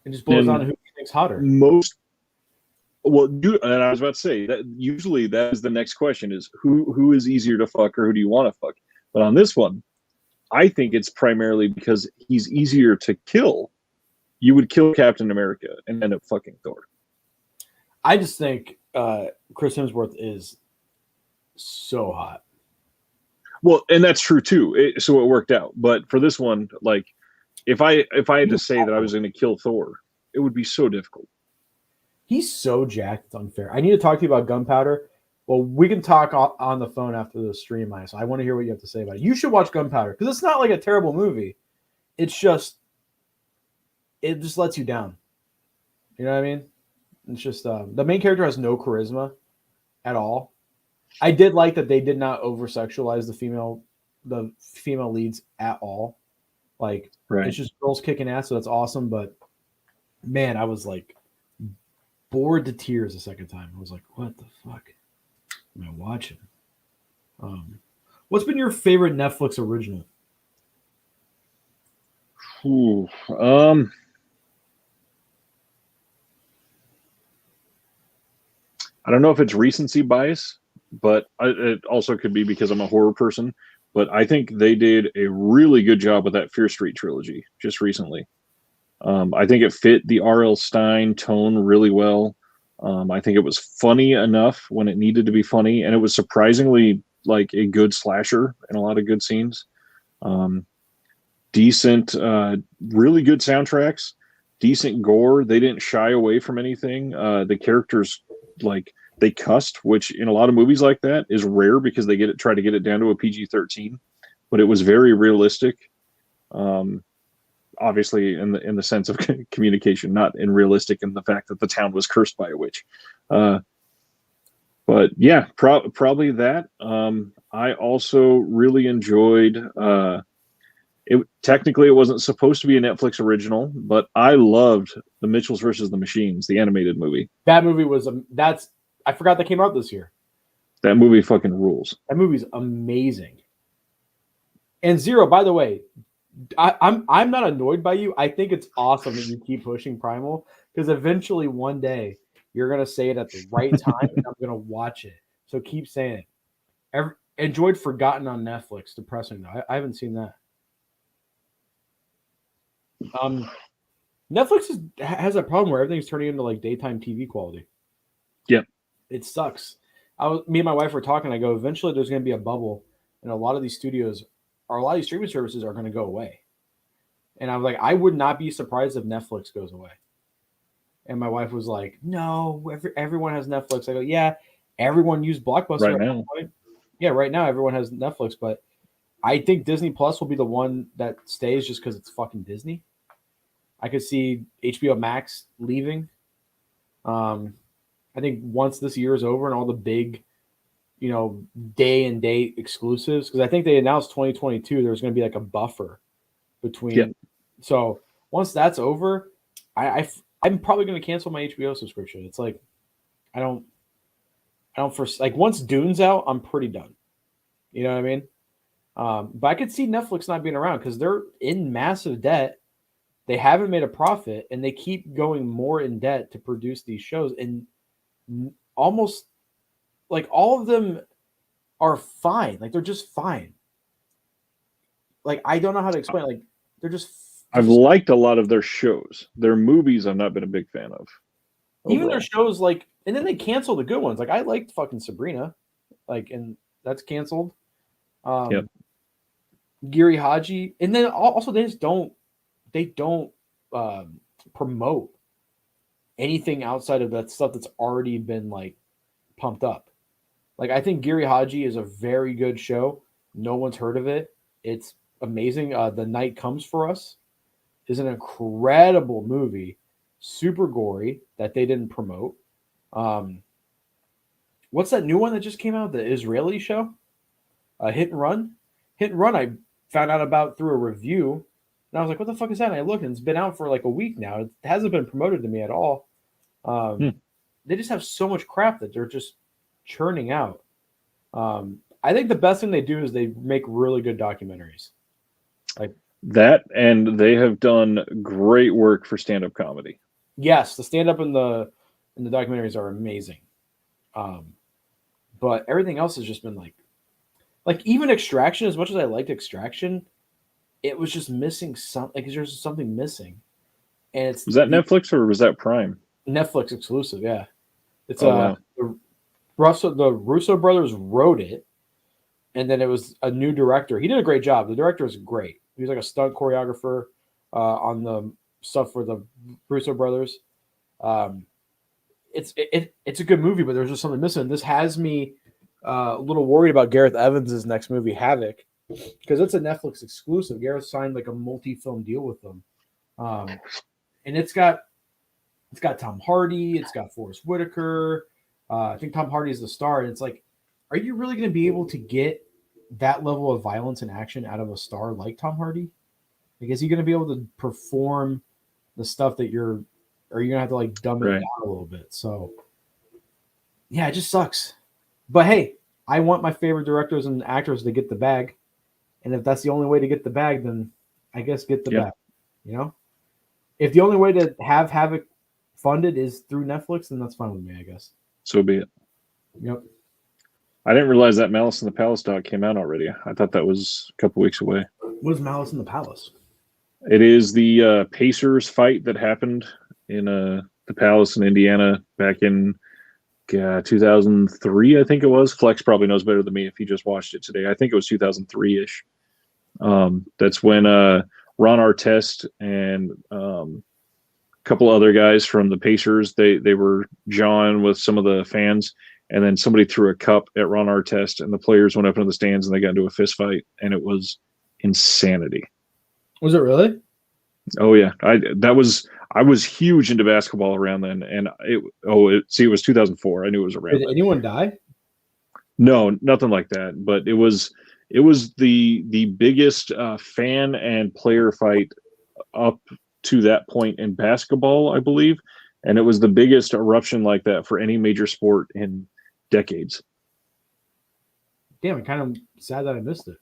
S1: It just boils down to who you think's hotter.
S2: And I was about to say that usually that is the next question is who is easier to fuck or who do you want to fuck? But on this one, I think it's primarily because he's easier to kill. You would kill Captain America and end up fucking Thor.
S1: I just think Chris Hemsworth is so hot.
S2: Well, and that's true too. So it worked out. But for this one, like if I had to say that I was going to kill Thor, it would be so difficult.
S1: He's so jacked, it's unfair. I need to talk to you about Gunpowder. Well, we can talk on the phone after the stream, so I want to hear what you have to say about it. You should watch Gunpowder because it's not like a terrible movie. It just lets you down. You know what I mean? It's just the main character has no charisma at all. I did like that they did not over-sexualize the female leads at all. Like, It's just girls kicking ass, so that's awesome. But man, I was like bored to tears the second time. I was like, what the fuck am I watching? What's been your favorite Netflix original?
S2: I don't know if it's recency bias, but it also could be because I'm a horror person. but I think they did a really good job with that Fear Street trilogy just recently. I think it fit the R.L. Stine tone really well. I think it was funny enough when it needed to be funny, and it was surprisingly like a good slasher in a lot of good scenes. Decent, really good soundtracks, decent gore. They didn't shy away from anything. The characters, like, they cussed, which in a lot of movies like that is rare because they try to get it down to a PG-13, but it was very realistic. Obviously in the sense of communication, not in realistic in the fact that the town was cursed by a witch. But yeah, probably that. I also really enjoyed, technically it wasn't supposed to be a Netflix original, but I loved The Mitchells versus the Machines, the animated movie.
S1: That movie was, I forgot that came out this year.
S2: That movie fucking rules.
S1: That movie's amazing. And Zero, by the way, I'm not annoyed by you. I think it's awesome that you keep pushing Primal, because eventually one day you're gonna say it at the right time, and I'm gonna watch it. So keep saying it. Enjoyed Forgotten on Netflix. Depressing though. I haven't seen that. Netflix has a problem where everything's turning into like daytime TV quality.
S2: Yep.
S1: It sucks. Me and my wife were talking. I go, eventually there's going to be a bubble, and a lot of these studios, or a lot of these streaming services, are going to go away. And I was like, I would not be surprised if Netflix goes away. And my wife was like, no, everyone has Netflix. I go, yeah, everyone used Blockbuster
S2: right now.
S1: Yeah, right now everyone has Netflix, but I think Disney Plus will be the one that stays just because it's fucking Disney. I could see HBO Max leaving. I think once this year is over and all the big, day and date exclusives, because I think they announced 2022 there's going to be like a buffer between.
S2: Yep.
S1: So once that's over, I'm probably going to cancel my HBO subscription. It's like I don't once Dune's out, I'm pretty done. You know what I mean? But I could see Netflix not being around because they're in massive debt. They haven't made a profit, and they keep going more in debt to produce these shows. And almost like all of them are fine. Like they're just fine. Like I don't know how to explain. Like they're just.
S2: I've liked a lot of their shows. Their movies, I've not been a big fan of.
S1: Even their shows, like, and then they cancel the good ones. Like I liked fucking Sabrina, like, and that's canceled.
S2: Yep.
S1: Giri Haji, and then also they don't promote anything outside of that stuff that's already been like pumped up. Like I think Giri Haji is a very good show. No one's heard of it. It's amazing. The Night Comes for Us is an incredible movie, super gory, that they didn't promote. What's that new one that just came out? The Israeli show, Hit and Run. Hit and Run, I found out about through a review, and I was like, "What the fuck is that?" And I looked, and it's been out for like a week now. It hasn't been promoted to me at all. They just have so much crap that they're just churning out. I think the best thing they do is they make really good documentaries. Like
S2: that, and they have done great work for stand-up comedy.
S1: Yes, the stand-up and the documentaries are amazing. But everything else has just been like even Extraction. As much as I liked Extraction, it was just missing something. Like there's something missing, and was
S2: that Netflix or was that Prime?
S1: Netflix exclusive, yeah. It's
S2: wow.
S1: the Russo brothers wrote it, and then it was a new director. He did a great job. The director is great. He was like a stunt choreographer on the stuff for the Russo brothers. It's a good movie, but there's just something missing. This has me a little worried about Gareth Evans' next movie, Havoc, because it's a Netflix exclusive. Gareth signed like a multi-film deal with them, and it's got Tom Hardy, it's got Forrest Whitaker. I think Tom Hardy is the star, and it's like, are you really going to be able to get that level of violence and action out of a star like Tom Hardy? Like, is he going to be able to perform the stuff that or you're going to have to like dumb it down a little bit? So, yeah, it just sucks. But hey, I want my favorite directors and actors to get the bag, and if that's the only way to get the bag, then I guess get the bag. You know, if the only way to have Havoc funded is through Netflix, then that's fine with me, I guess.
S2: So be it.
S1: Yep.
S2: I didn't realize that Malice in the Palace doc came out already. I thought that was a couple weeks away.
S1: What is Malice in the Palace?
S2: It is the Pacers fight that happened in the Palace in Indiana back in 2003, I think it was. Flex probably knows better than me if he just watched it today. I think it was 2003-ish. That's when Ron Artest and a couple other guys from the Pacers, they were jawing with some of the fans, and then somebody threw a cup at Ron Artest, and the players went up into the stands and they got into a fist fight, and it was insanity.
S1: Was it really?
S2: Oh yeah, I was huge into basketball around then, and it was 2004. I knew it was around.
S1: Did anyone die?
S2: No, nothing like that. But it was the biggest fan and player fight up to that point in basketball, I believe, and it was the biggest eruption like that for any major sport in decades.
S1: Damn, I'm kind of sad that I missed it.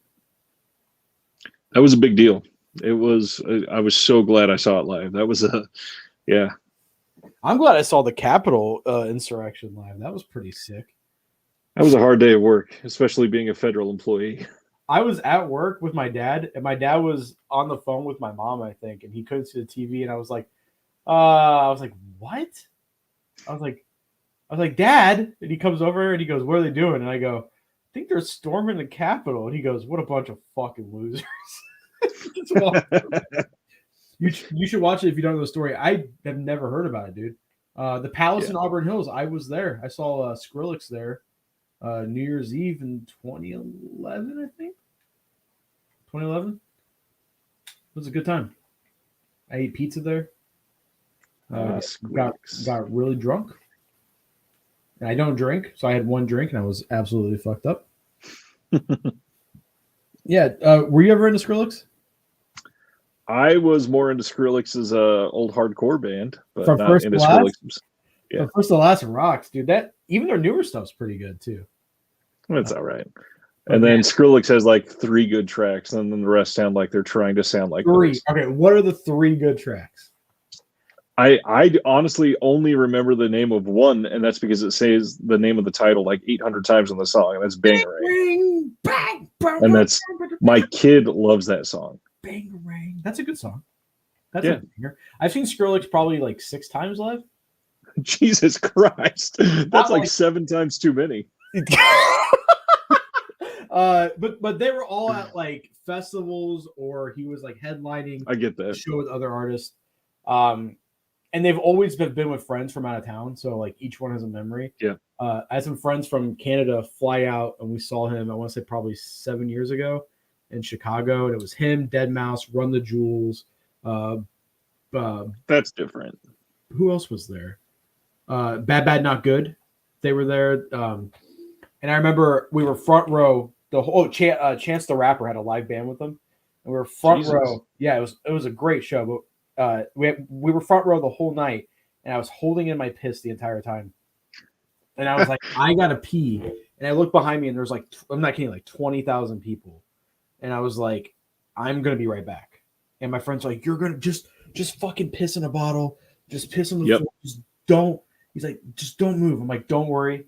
S2: That was a big deal. It was. I was so glad I saw it live. That was yeah.
S1: I'm glad I saw the Capitol insurrection live. That was pretty sick.
S2: That was a hard day of work, especially being a federal employee.
S1: I was at work with my dad, and my dad was on the phone with my mom, I think, and he couldn't see the TV, and I was like, what? I was like, Dad, and he comes over and he goes, what are they doing? And I go, I think they're storming the Capitol. And he goes, what a bunch of fucking losers. You should watch it if you don't know the story. I have never heard about it, dude. The Palace in Auburn Hills. I was there. I saw Skrillex there. New Year's Eve in 2011, I think. 2011. It was a good time. I ate pizza there. Got really drunk. And I don't drink, so I had one drink and I was absolutely fucked up. Yeah. Were you ever into Skrillex?
S2: I was more into Skrillex's old hardcore band, but
S1: From
S2: not
S1: First
S2: into
S1: to Last?
S2: Skrillex's. Yeah.
S1: From First to Last rocks, dude. That even their newer stuff's pretty good too.
S2: That's all right. And then Skrillex has like 3 good tracks, and then the rest sound like they're trying to sound like
S1: 3.
S2: those.
S1: Okay, what are the 3 good tracks?
S2: I honestly only remember the name of one, and that's because it says the name of the title like 800 times in the song, and that's Bangarang. And that's my kid loves that song.
S1: Bangarang. That's a good song. That's a banger. I've seen Skrillex probably like 6 times live.
S2: Jesus Christ. That's like 7 times too many.
S1: But they were all at like festivals, or he was like headlining.
S2: I get that.
S1: A show with other artists. And they've always been with friends from out of town, so like each one has a memory.
S2: Yeah.
S1: I had some friends from Canada fly out, and we saw him. I want to say probably 7 years ago in Chicago, and it was him, Deadmau5, Run the Jewels.
S2: That's different.
S1: Who else was there? Bad Bad Not Good. They were there. And I remember we were front row. Chance the Rapper had a live band with them, and we were front row. Yeah, it was a great show. But we were front row the whole night, and I was holding in my piss the entire time. And I was like, I gotta pee. And I looked behind me, and there's like, I'm not kidding, like 20,000 people. And I was like, I'm gonna be right back. And my friend's like, you're gonna just fucking piss in a bottle, just piss on the floor, just don't. He's like, just don't move. I'm like, don't worry,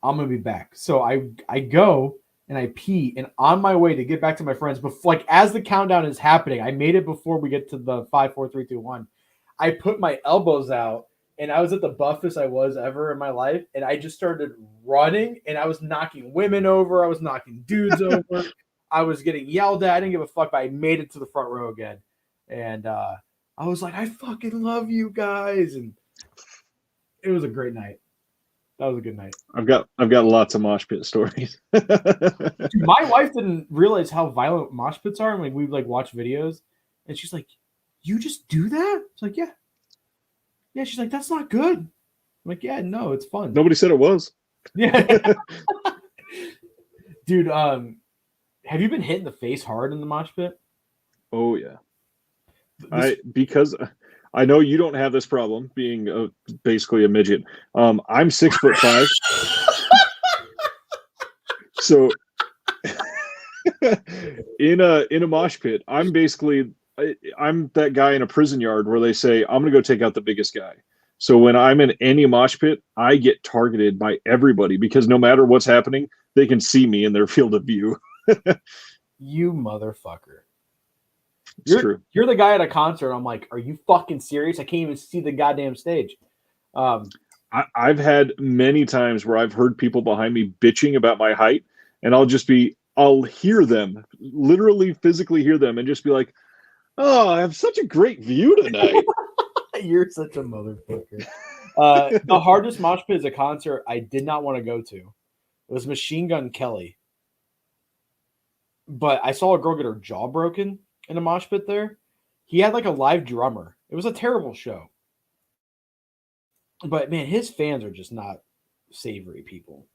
S1: I'm gonna be back. So I go and I pee, and on my way to get back to my friends, but like as the countdown is happening, I made it before we get to the 5, 4, 3, 2, 1. I put my elbows out, and I was at the buffest I was ever in my life, and I just started running, and I was knocking women over, I was knocking dudes over, I was getting yelled at. I didn't give a fuck, but I made it to the front row again, and I was like, I fucking love you guys, and it was a great night. That was a good night.
S2: I've got lots of mosh pit stories.
S1: Dude, my wife didn't realize how violent mosh pits are. And like we like watch videos, and she's like, "You just do that?" It's like, "Yeah, yeah." She's like, "That's not good." I'm like, "Yeah, no, it's fun."
S2: Nobody said it was.
S1: Yeah, dude. Have you been hit in the face hard in the mosh pit?
S2: Oh yeah. Because I know you don't have this problem, being basically a midget. I'm 6'5". So in a mosh pit, I'm that guy in a prison yard where they say, I'm gonna go take out the biggest guy. So when I'm in any mosh pit, I get targeted by everybody because no matter what's happening, they can see me in their field of view.
S1: You motherfucker.
S2: It's true.
S1: You're the guy at a concert. I'm like, are you fucking serious? I can't even see the goddamn stage.
S2: I've had many times where I've heard people behind me bitching about my height, and I'll hear them, literally physically hear them, and just be like, oh, I have such a great view tonight.
S1: You're such a motherfucker. The hardest mosh pit is a concert I did not want to go to. It was Machine Gun Kelly. But I saw a girl get her jaw broken in a mosh pit there. He had like a live drummer. It was a terrible show. But man, his fans are just not savory people.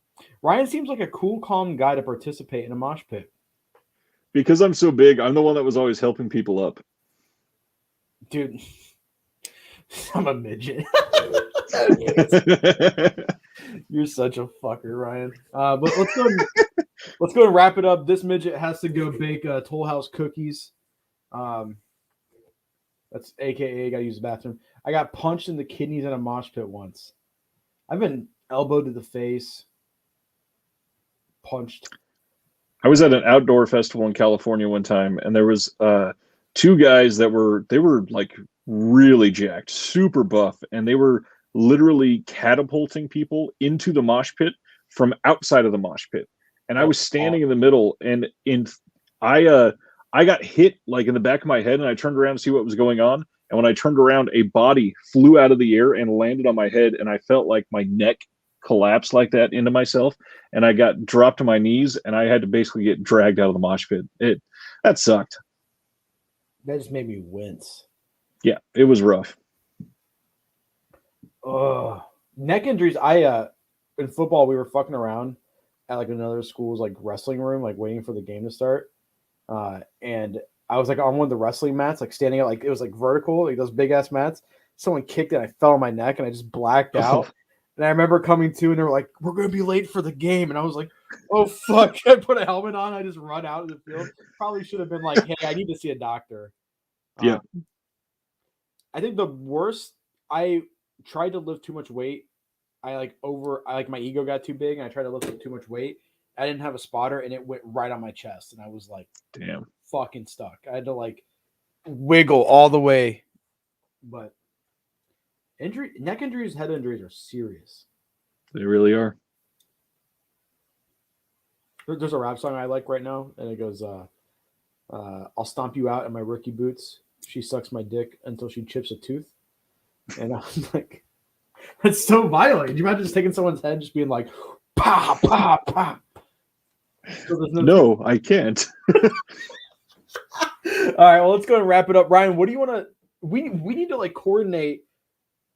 S1: Ryan seems like a cool, calm guy to participate in a mosh pit.
S2: Because I'm so big, I'm the one that was always helping people up.
S1: Dude, I'm a midget. You're such a fucker, Ryan. But let's go and wrap it up. This midget has to go bake Toll House cookies. That's AKA gotta use the bathroom. I got punched in the kidneys in a mosh pit once. I've been elbowed to the face, punched.
S2: I was at an outdoor festival in California one time, and there was two guys that were like really jacked, super buff, and they were literally catapulting people into the mosh pit from outside of the mosh pit. And I was standing in the middle, and I got hit like in the back of my head, and I turned around to see what was going on. And when I turned around, a body flew out of the air and landed on my head, and I felt like my neck collapsed like that into myself, and I got dropped to my knees, and I had to basically get dragged out of the mosh pit. That sucked.
S1: That just made me wince.
S2: Yeah, it was rough.
S1: Neck injuries. In football, we were fucking around at like another school's like wrestling room, like waiting for the game to start. And I was like on one of the wrestling mats, like standing up, like it was like vertical, like those big ass mats. Someone kicked it, I fell on my neck, and I just blacked out. And I remember coming to, and they were like, "We're gonna be late for the game," and I was like, "Oh fuck!" I put a helmet on. I just run out of the field. Probably should have been like, "Hey, I need to see a doctor."
S2: Yeah.
S1: I think the worst. I tried to lift too much weight. I my ego got too big, and I tried to lift too much weight. I didn't have a spotter, and it went right on my chest, and I was like,
S2: damn,
S1: fucking stuck. I had to like wiggle all the way. But neck injuries, head injuries are serious.
S2: They really are.
S1: There's a rap song I like right now, and it goes, I'll stomp you out in my rookie boots. She sucks my dick until she chips a tooth. And I was like, that's so violent. Can you imagine just taking someone's head, just being like, pa, pa, pa. So
S2: no, I can't.
S1: All right, well, let's go and wrap it up. Ryan, what do you want to? We need to like coordinate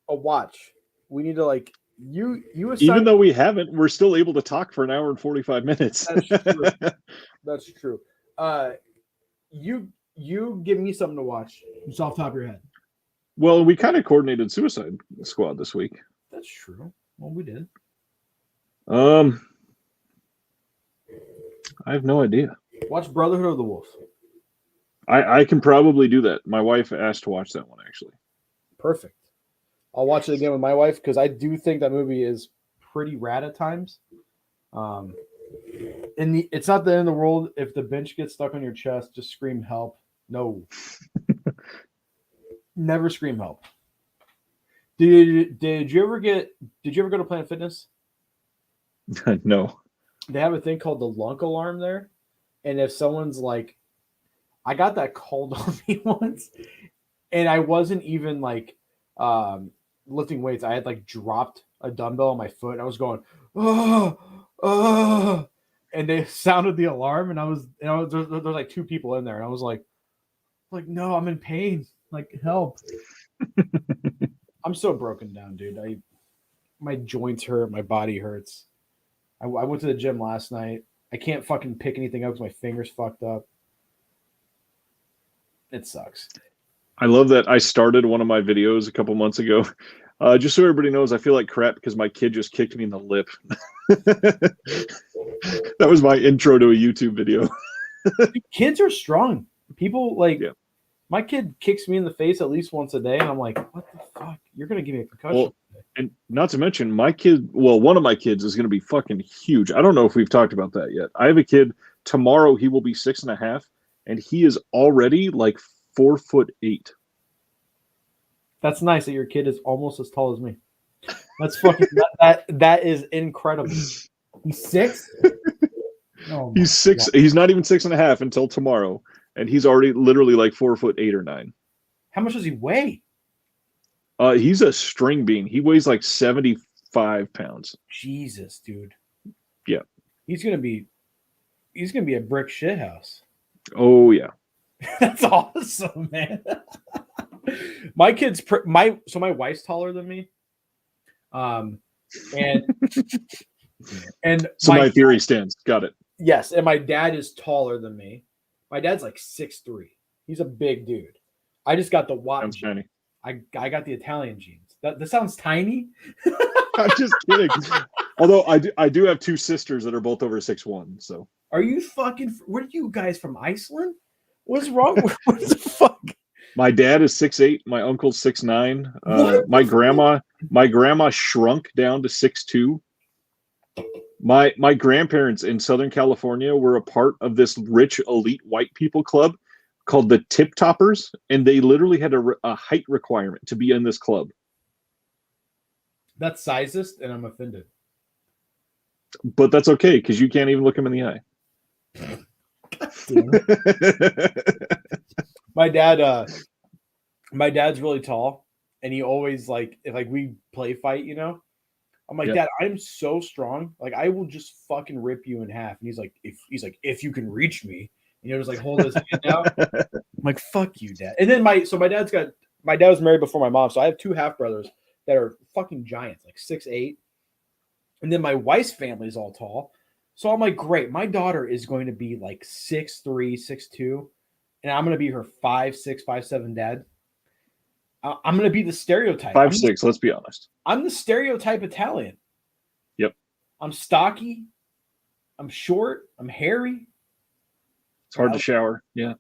S1: a watch. We need to like you
S2: even though we haven't, we're still able to talk for an hour and 45 minutes.
S1: That's true. That's true. You give me something to watch just off the top of your head.
S2: Well, we kind of coordinated Suicide Squad this week.
S1: That's true. Well, we did.
S2: I have no idea.
S1: Watch Brotherhood of the Wolf.
S2: I can probably do that. My wife asked to watch that one, actually.
S1: Perfect. I'll watch it again with my wife because I do think that movie is pretty rad at times. It's not the end of the world if the bench gets stuck on your chest. Just scream help. No. Never scream help. Did you ever go to Planet Fitness?
S2: No.
S1: They have a thing called the lunk alarm there. And if someone's like, I got that called on me once, and I wasn't even like lifting weights. I had like dropped a dumbbell on my foot, and I was going, oh, and they sounded the alarm, and there's like two people in there, and I was like, no, I'm in pain. Like, help. I'm so broken down, dude. My joints hurt, my body hurts. I went to the gym last night. I can't fucking pick anything up because my finger's fucked up. It sucks.
S2: I love that I started one of my videos a couple months ago. Just so everybody knows, I feel like crap because my kid just kicked me in the lip. That was my intro to a YouTube video.
S1: Kids are strong. People my kid kicks me in the face at least once a day, and I'm like, what the fuck? You're going to give me a concussion.
S2: Well, And not to mention, my kid, well, one of my kids is going to be fucking huge. I don't know if we've talked about that yet. I have a kid tomorrow. He will be 6.5, and he is already like 4'8".
S1: That's nice that your kid is almost as tall as me. That's fucking that is incredible. He's 6. Oh,
S2: he's 6. God. He's not even 6.5 until tomorrow, and he's already literally like 4'8" or 9.
S1: How much does he weigh?
S2: He's a string bean. He weighs like 75 pounds.
S1: Jesus, dude.
S2: Yeah.
S1: He's gonna be a brick shithouse.
S2: Oh yeah.
S1: That's awesome, man. My kid's my wife's taller than me. And
S2: so my theory stands. Got it.
S1: Yes, and my dad is taller than me. My dad's like 6'3". He's a big dude. I just got the watch. I got the Italian genes. That sounds tiny.
S2: I'm just kidding. Although I do have 2 sisters that are both over 6'1". So
S1: are you fucking? Where are you guys from? Iceland? What's wrong with what the fuck?
S2: My dad is 6'8". My uncle's 6'9". My grandma shrunk down to 6'2". My grandparents in Southern California were a part of this rich elite white people club called the Tip Toppers, and they literally had a height requirement to be in this club.
S1: That's sizest, and I'm offended.
S2: But that's okay, because you can't even look him in the eye.
S1: My dad's really tall, and he always like if like we play fight, you know. I'm like, Dad, I'm so strong, like I will just fucking rip you in half. And he's like, if you can reach me, and he'll just like hold his hand out. I'm like, fuck you, Dad. And then my dad was married before my mom, so I have 2 half brothers that are fucking giants, like 6'8". And then my wife's family is all tall. So I'm like, great, my daughter is going to be like 6'3", 6'2", and I'm going to be her 5'6", 5'7" dad. I'm going to be the stereotype.
S2: 5'6", let's be honest.
S1: I'm the stereotype Italian.
S2: Yep.
S1: I'm stocky. I'm short. I'm hairy.
S2: It's hard to shower. Yeah.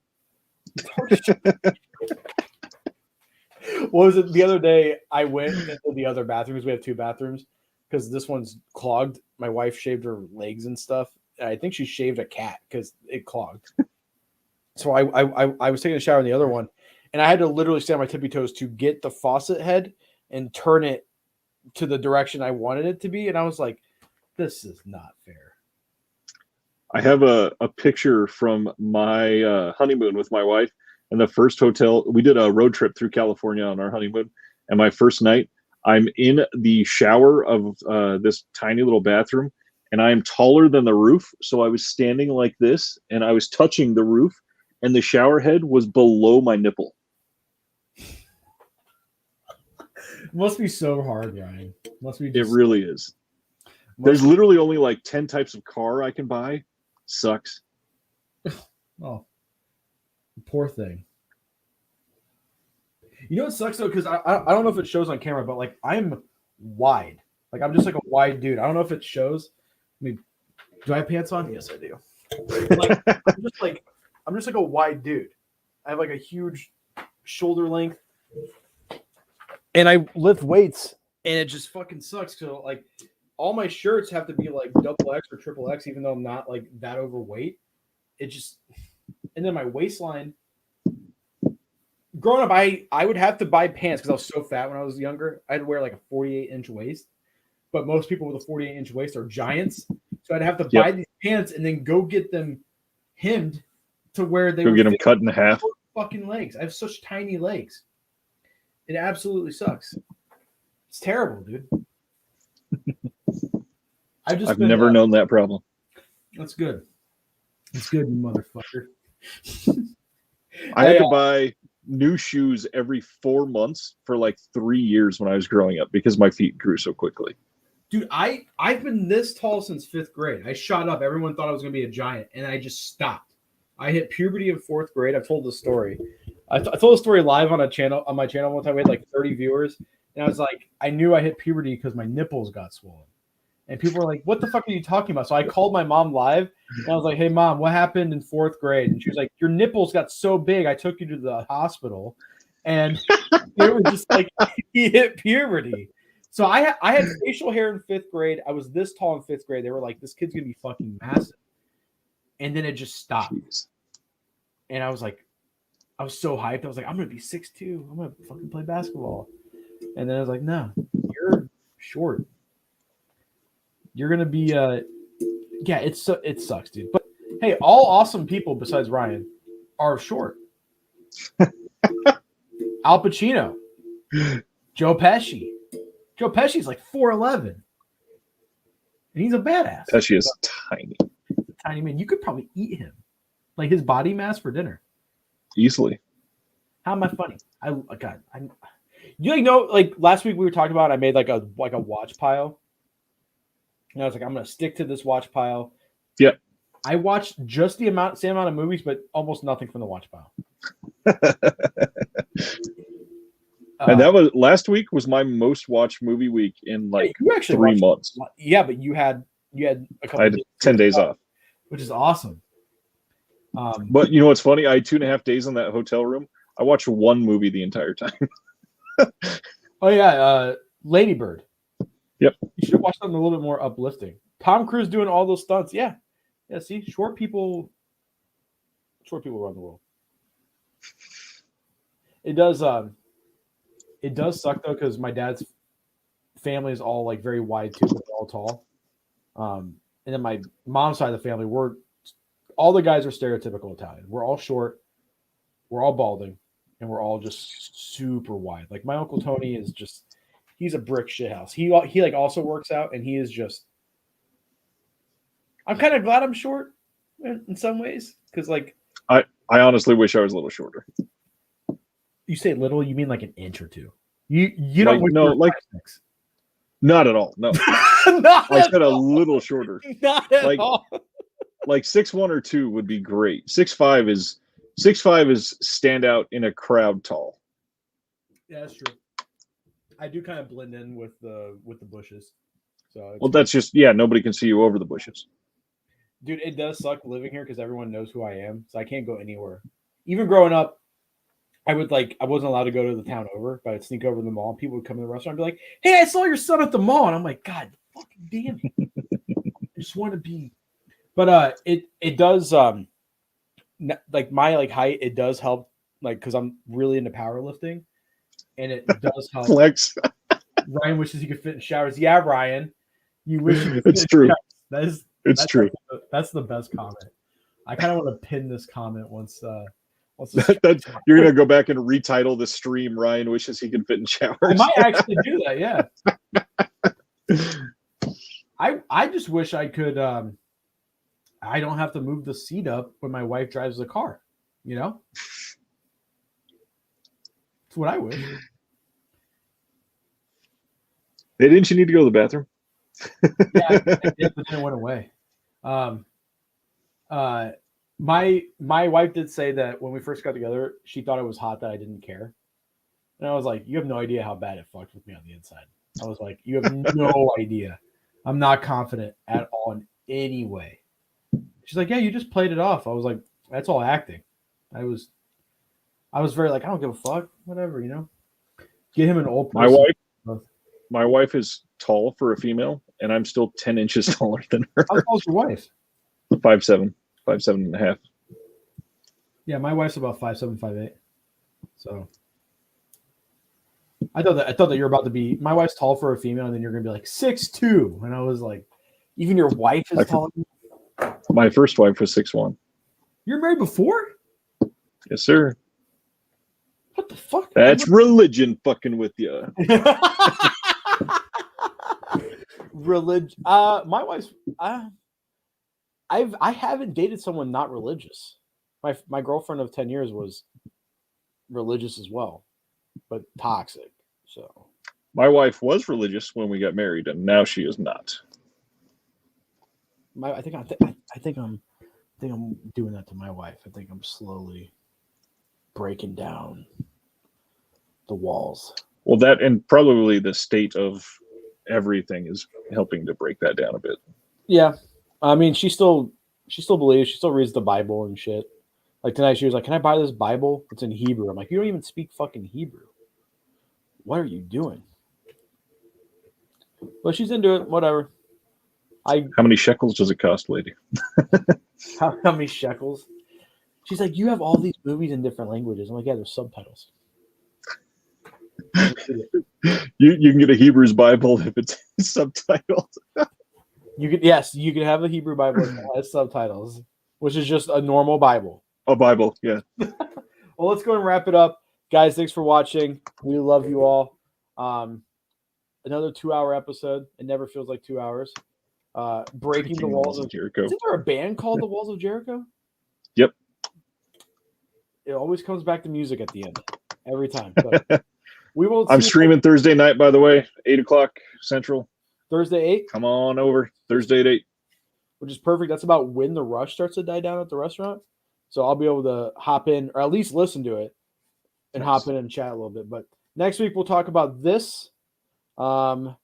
S1: It's hard to shower. What was it? The other day, I went into the other bathrooms. We have 2 bathrooms because this one's clogged. My wife shaved her legs and stuff. I think she shaved a cat because it clogged. So I was taking a shower in the other one, and I had to literally stand on my tippy toes to get the faucet head and turn it to the direction I wanted it to be. And I was like, this is not fair.
S2: I have a picture from my honeymoon with my wife. And the first hotel, we did a road trip through California on our honeymoon. And my first night, I'm in the shower of this tiny little bathroom, and I am taller than the roof. So I was standing like this, and I was touching the roof, and the shower head was below my nipple.
S1: It must be so hard, Ryan.
S2: It really is. There's literally only like 10 types of car I can buy. Sucks.
S1: Oh, poor thing. You know what sucks though, because I don't know if it shows on camera, but like I'm wide. Like I'm just like a wide dude. I don't know if it shows. I mean, do I have pants on? Yes, I do. Like, I'm just like a wide dude. I have like a huge shoulder length, and I lift weights, and it just fucking sucks. So like all my shirts have to be like double X or triple X, even though I'm not like that overweight. It just, and then my waistline. Growing up, I would have to buy pants because I was so fat when I was younger. I'd wear like a 48-inch waist, but most people with a 48-inch waist are giants. So I'd have to buy these pants and then go get them hemmed to where they would
S2: get them cut in half.
S1: Fucking legs. I have such tiny legs. It absolutely sucks. It's terrible, dude.
S2: I've never known that problem.
S1: That's good. That's good, you motherfucker.
S2: I had to buy new shoes every 4 months for like 3 years when I was growing up because my feet grew so quickly.
S1: Dude, I've been this tall since 5th grade. I shot up. Everyone thought I was going to be a giant, and I just stopped. I hit puberty in 4th grade. I've told the story. I told the story live on my channel one time. We had like 30 viewers, and I was like, I knew I hit puberty because my nipples got swollen. And people were like, what the fuck are you talking about? So I called my mom live, and I was like, hey, Mom, what happened in 4th grade? And she was like, your nipples got so big, I took you to the hospital. And it was just like, he hit puberty. So I had facial hair in 5th grade. I was this tall in 5th grade. They were like, this kid's gonna be fucking massive. And then it just stopped. Jeez. And I was like, I was so hyped. I was like, I'm gonna be 6'2". I'm gonna fucking play basketball. And then I was like, no, you're short. You're gonna be yeah, it sucks, dude. But hey, all awesome people besides Ryan are short. Al Pacino, Joe Pesci. Joe Pesci's like 4'11", and he's a badass.
S2: Pesci is tiny.
S1: He's a tiny man. You could probably eat him, like his body mass for dinner,
S2: easily.
S1: How am I funny? You know, like last week we were talking about. I made like a watch pile, and I was like, I'm gonna stick to this watch pile.
S2: Yep.
S1: I watched just same amount of movies, but almost nothing from the watch pile.
S2: And that was last week was my most watched movie week in like 3 months.
S1: Yeah, but you had a couple.
S2: I had 10 days off,
S1: which is awesome.
S2: But you know what's funny? I had 2.5 days in that hotel room. I watched one movie the entire time.
S1: Oh yeah, Lady Bird.
S2: Yep.
S1: You should have watched something a little bit more uplifting. Tom Cruise doing all those stunts. Yeah. See, short people run the world. It does suck though, because my dad's family is all like very wide too, but they're all tall. And then my mom's side of the family, all the guys are stereotypical Italian. We're all short, we're all balding, and we're all just super wide. Like my Uncle Tony is he's a brick shithouse. He like also works out, and he is just. I'm kind of glad I'm short in some ways, because like
S2: I honestly wish I was a little shorter.
S1: You say little, you mean like an inch or two? You don't
S2: like 5'6". Not at all. No, I said a little shorter.
S1: Not at all.
S2: Like 6'1" or 2 would be great. 6'5" is stand out in a crowd tall.
S1: Yeah, that's true. I do kind of blend in with the bushes. So
S2: that's just nobody can see you over the bushes.
S1: Dude, it does suck living here because everyone knows who I am, so I can't go anywhere. Even growing up, I wasn't allowed to go to the town over, but I'd sneak over to the mall. And people would come to the restaurant and be like, "Hey, I saw your son at the mall," and I'm like, "God, fucking damn it!" I just want to be. But it does like my like height. It does help, like, because I'm really into powerlifting, and it does help.
S2: Flex.
S1: Ryan wishes he could fit in showers. Yeah, Ryan, you wish you could.
S2: It's true.
S1: That's
S2: true.
S1: That's the best comment. I kind of want to pin this comment once.
S2: You're gonna go back and retitle the stream. Ryan wishes he could fit in showers.
S1: I might actually do that. Yeah. I just wish I could. I don't have to move the seat up when my wife drives the car. You know, that's what I wish.
S2: Hey, didn't you need to go to the bathroom?
S1: Yeah, I did, but then it went away. My wife did say that when we first got together, she thought it was hot that I didn't care. And I was like, you have no idea how bad it fucked with me on the inside. I was like, you have no idea. I'm not confident at all in any way. She's like, yeah, you just played it off. I was like, that's all acting. I was very like, I don't give a fuck. Whatever, you know. Get him an old person.
S2: My wife is tall for a female, and I'm still 10 inches taller than her.
S1: How tall is your wife?
S2: 5'7", 5'7.5".
S1: Yeah, my wife's about 5'7", 5'8". So I thought that you're about to be. My wife's tall for a female, and then you're gonna be like 6'2", and I was like, even your wife is taller.
S2: My first wife was 6'1".
S1: You're married before?
S2: Yes, sir.
S1: What the fuck?
S2: That's religion fucking with you.
S1: Religion. My wife's. I haven't dated someone not religious. My girlfriend of 10 years was religious as well, but toxic. So
S2: my wife was religious when we got married, and now she is not.
S1: I think I'm doing that to my wife. I think I'm slowly breaking down the walls.
S2: Well, that and probably the state of everything is helping to break that down a bit.
S1: Yeah. I mean, she still believes, she still reads the Bible and shit. Like tonight, she was like, "Can I buy this Bible? It's in Hebrew." I'm like, "You don't even speak fucking Hebrew. What are you doing?" But she's into it. Whatever.
S2: How many shekels does it cost, lady?
S1: How many shekels? She's like, you have all these movies in different languages. I'm like, yeah, there's subtitles.
S2: You can get a Hebrews Bible if it's subtitled.
S1: You can have a Hebrew Bible that has subtitles, which is just a normal Bible.
S2: A Bible, yeah.
S1: Well, let's go and wrap it up. Guys, thanks for watching. We love you all. Another 2-hour episode. It never feels like 2 hours. Breaking the Walls of
S2: Jericho.
S1: Isn't there a band called The Walls of Jericho?
S2: Yep.
S1: It always comes back to music at the end. Every time. But we will.
S2: I'm streaming Thursday night, by the way, 8 o'clock Central.
S1: Thursday 8?
S2: Come on over. Thursday at 8.
S1: Which is perfect. That's about when the rush starts to die down at the restaurant. So I'll be able to hop in, or at least listen to it, and hop in and chat a little bit. But next week we'll talk about this. And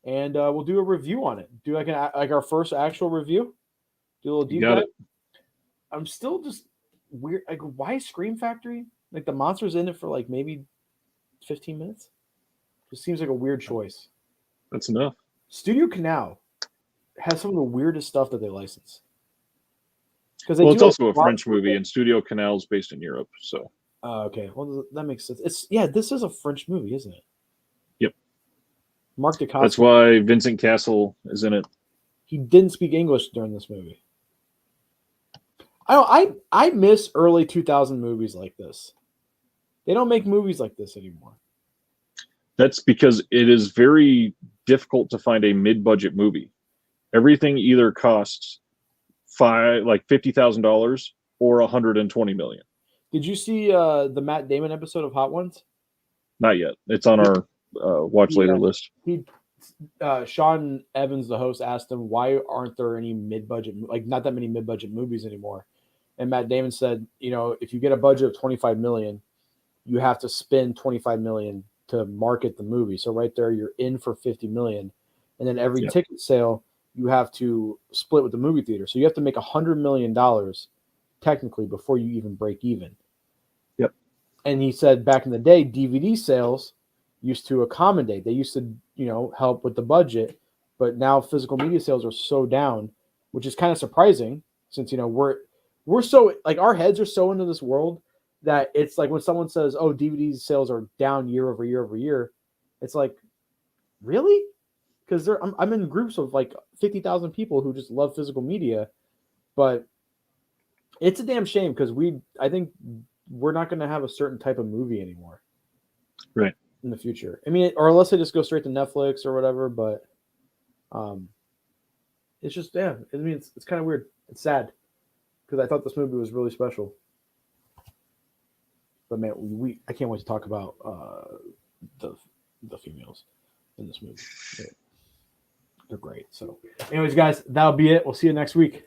S1: we'll do a review on it. Do like our first actual review. Do a little deep dive. I'm still just weird. Like, why Scream Factory? Like, the monster's in it for like maybe 15 minutes. Just seems like a weird choice.
S2: That's enough.
S1: Studio Canal has some of the weirdest stuff that they license.
S2: Because it's also a French movie, and Studio Canal is based in Europe. So.
S1: Okay. Well, that makes sense. This is a French movie, isn't it?
S2: Yep.
S1: Mark DeCosta.
S2: That's why Vincent Cassel is in it.
S1: He didn't speak English during this movie. I miss early 2000 movies like this. They don't make movies like this anymore.
S2: That's because it is very difficult to find a mid-budget movie. Everything either costs $50,000 or $120 million.
S1: Did you see the Matt Damon episode of Hot Ones?
S2: Not yet. It's on our watch later list.
S1: Sean Evans, the host, asked him, why aren't there any mid-budget, like not that many mid-budget movies anymore? And Matt Damon said, if you get a budget of $25 million, you have to spend $25 million to market the movie. So right there, you're in for $50 million. And then every ticket sale, you have to split with the movie theater. So you have to make $100 million technically before you even break even.
S2: Yep.
S1: And he said back in the day, DVD sales used to accommodate. They used to, help with the budget. But now physical media sales are so down, which is kind of surprising since, we're so, like, our heads are so into this world that it's like when someone says, oh, DVD sales are down year over year, it's like, really? Because I'm in groups of like 50,000 people who just love physical media, but it's a damn shame because I think we're not going to have a certain type of movie anymore.
S2: Right.
S1: In the future. I mean, or unless they just go straight to Netflix or whatever, but it's just, it's kind of weird. It's sad because I thought this movie was really special. But man, I can't wait to talk about the females in this movie. They're great. So anyways, guys, that'll be it. We'll see you next week.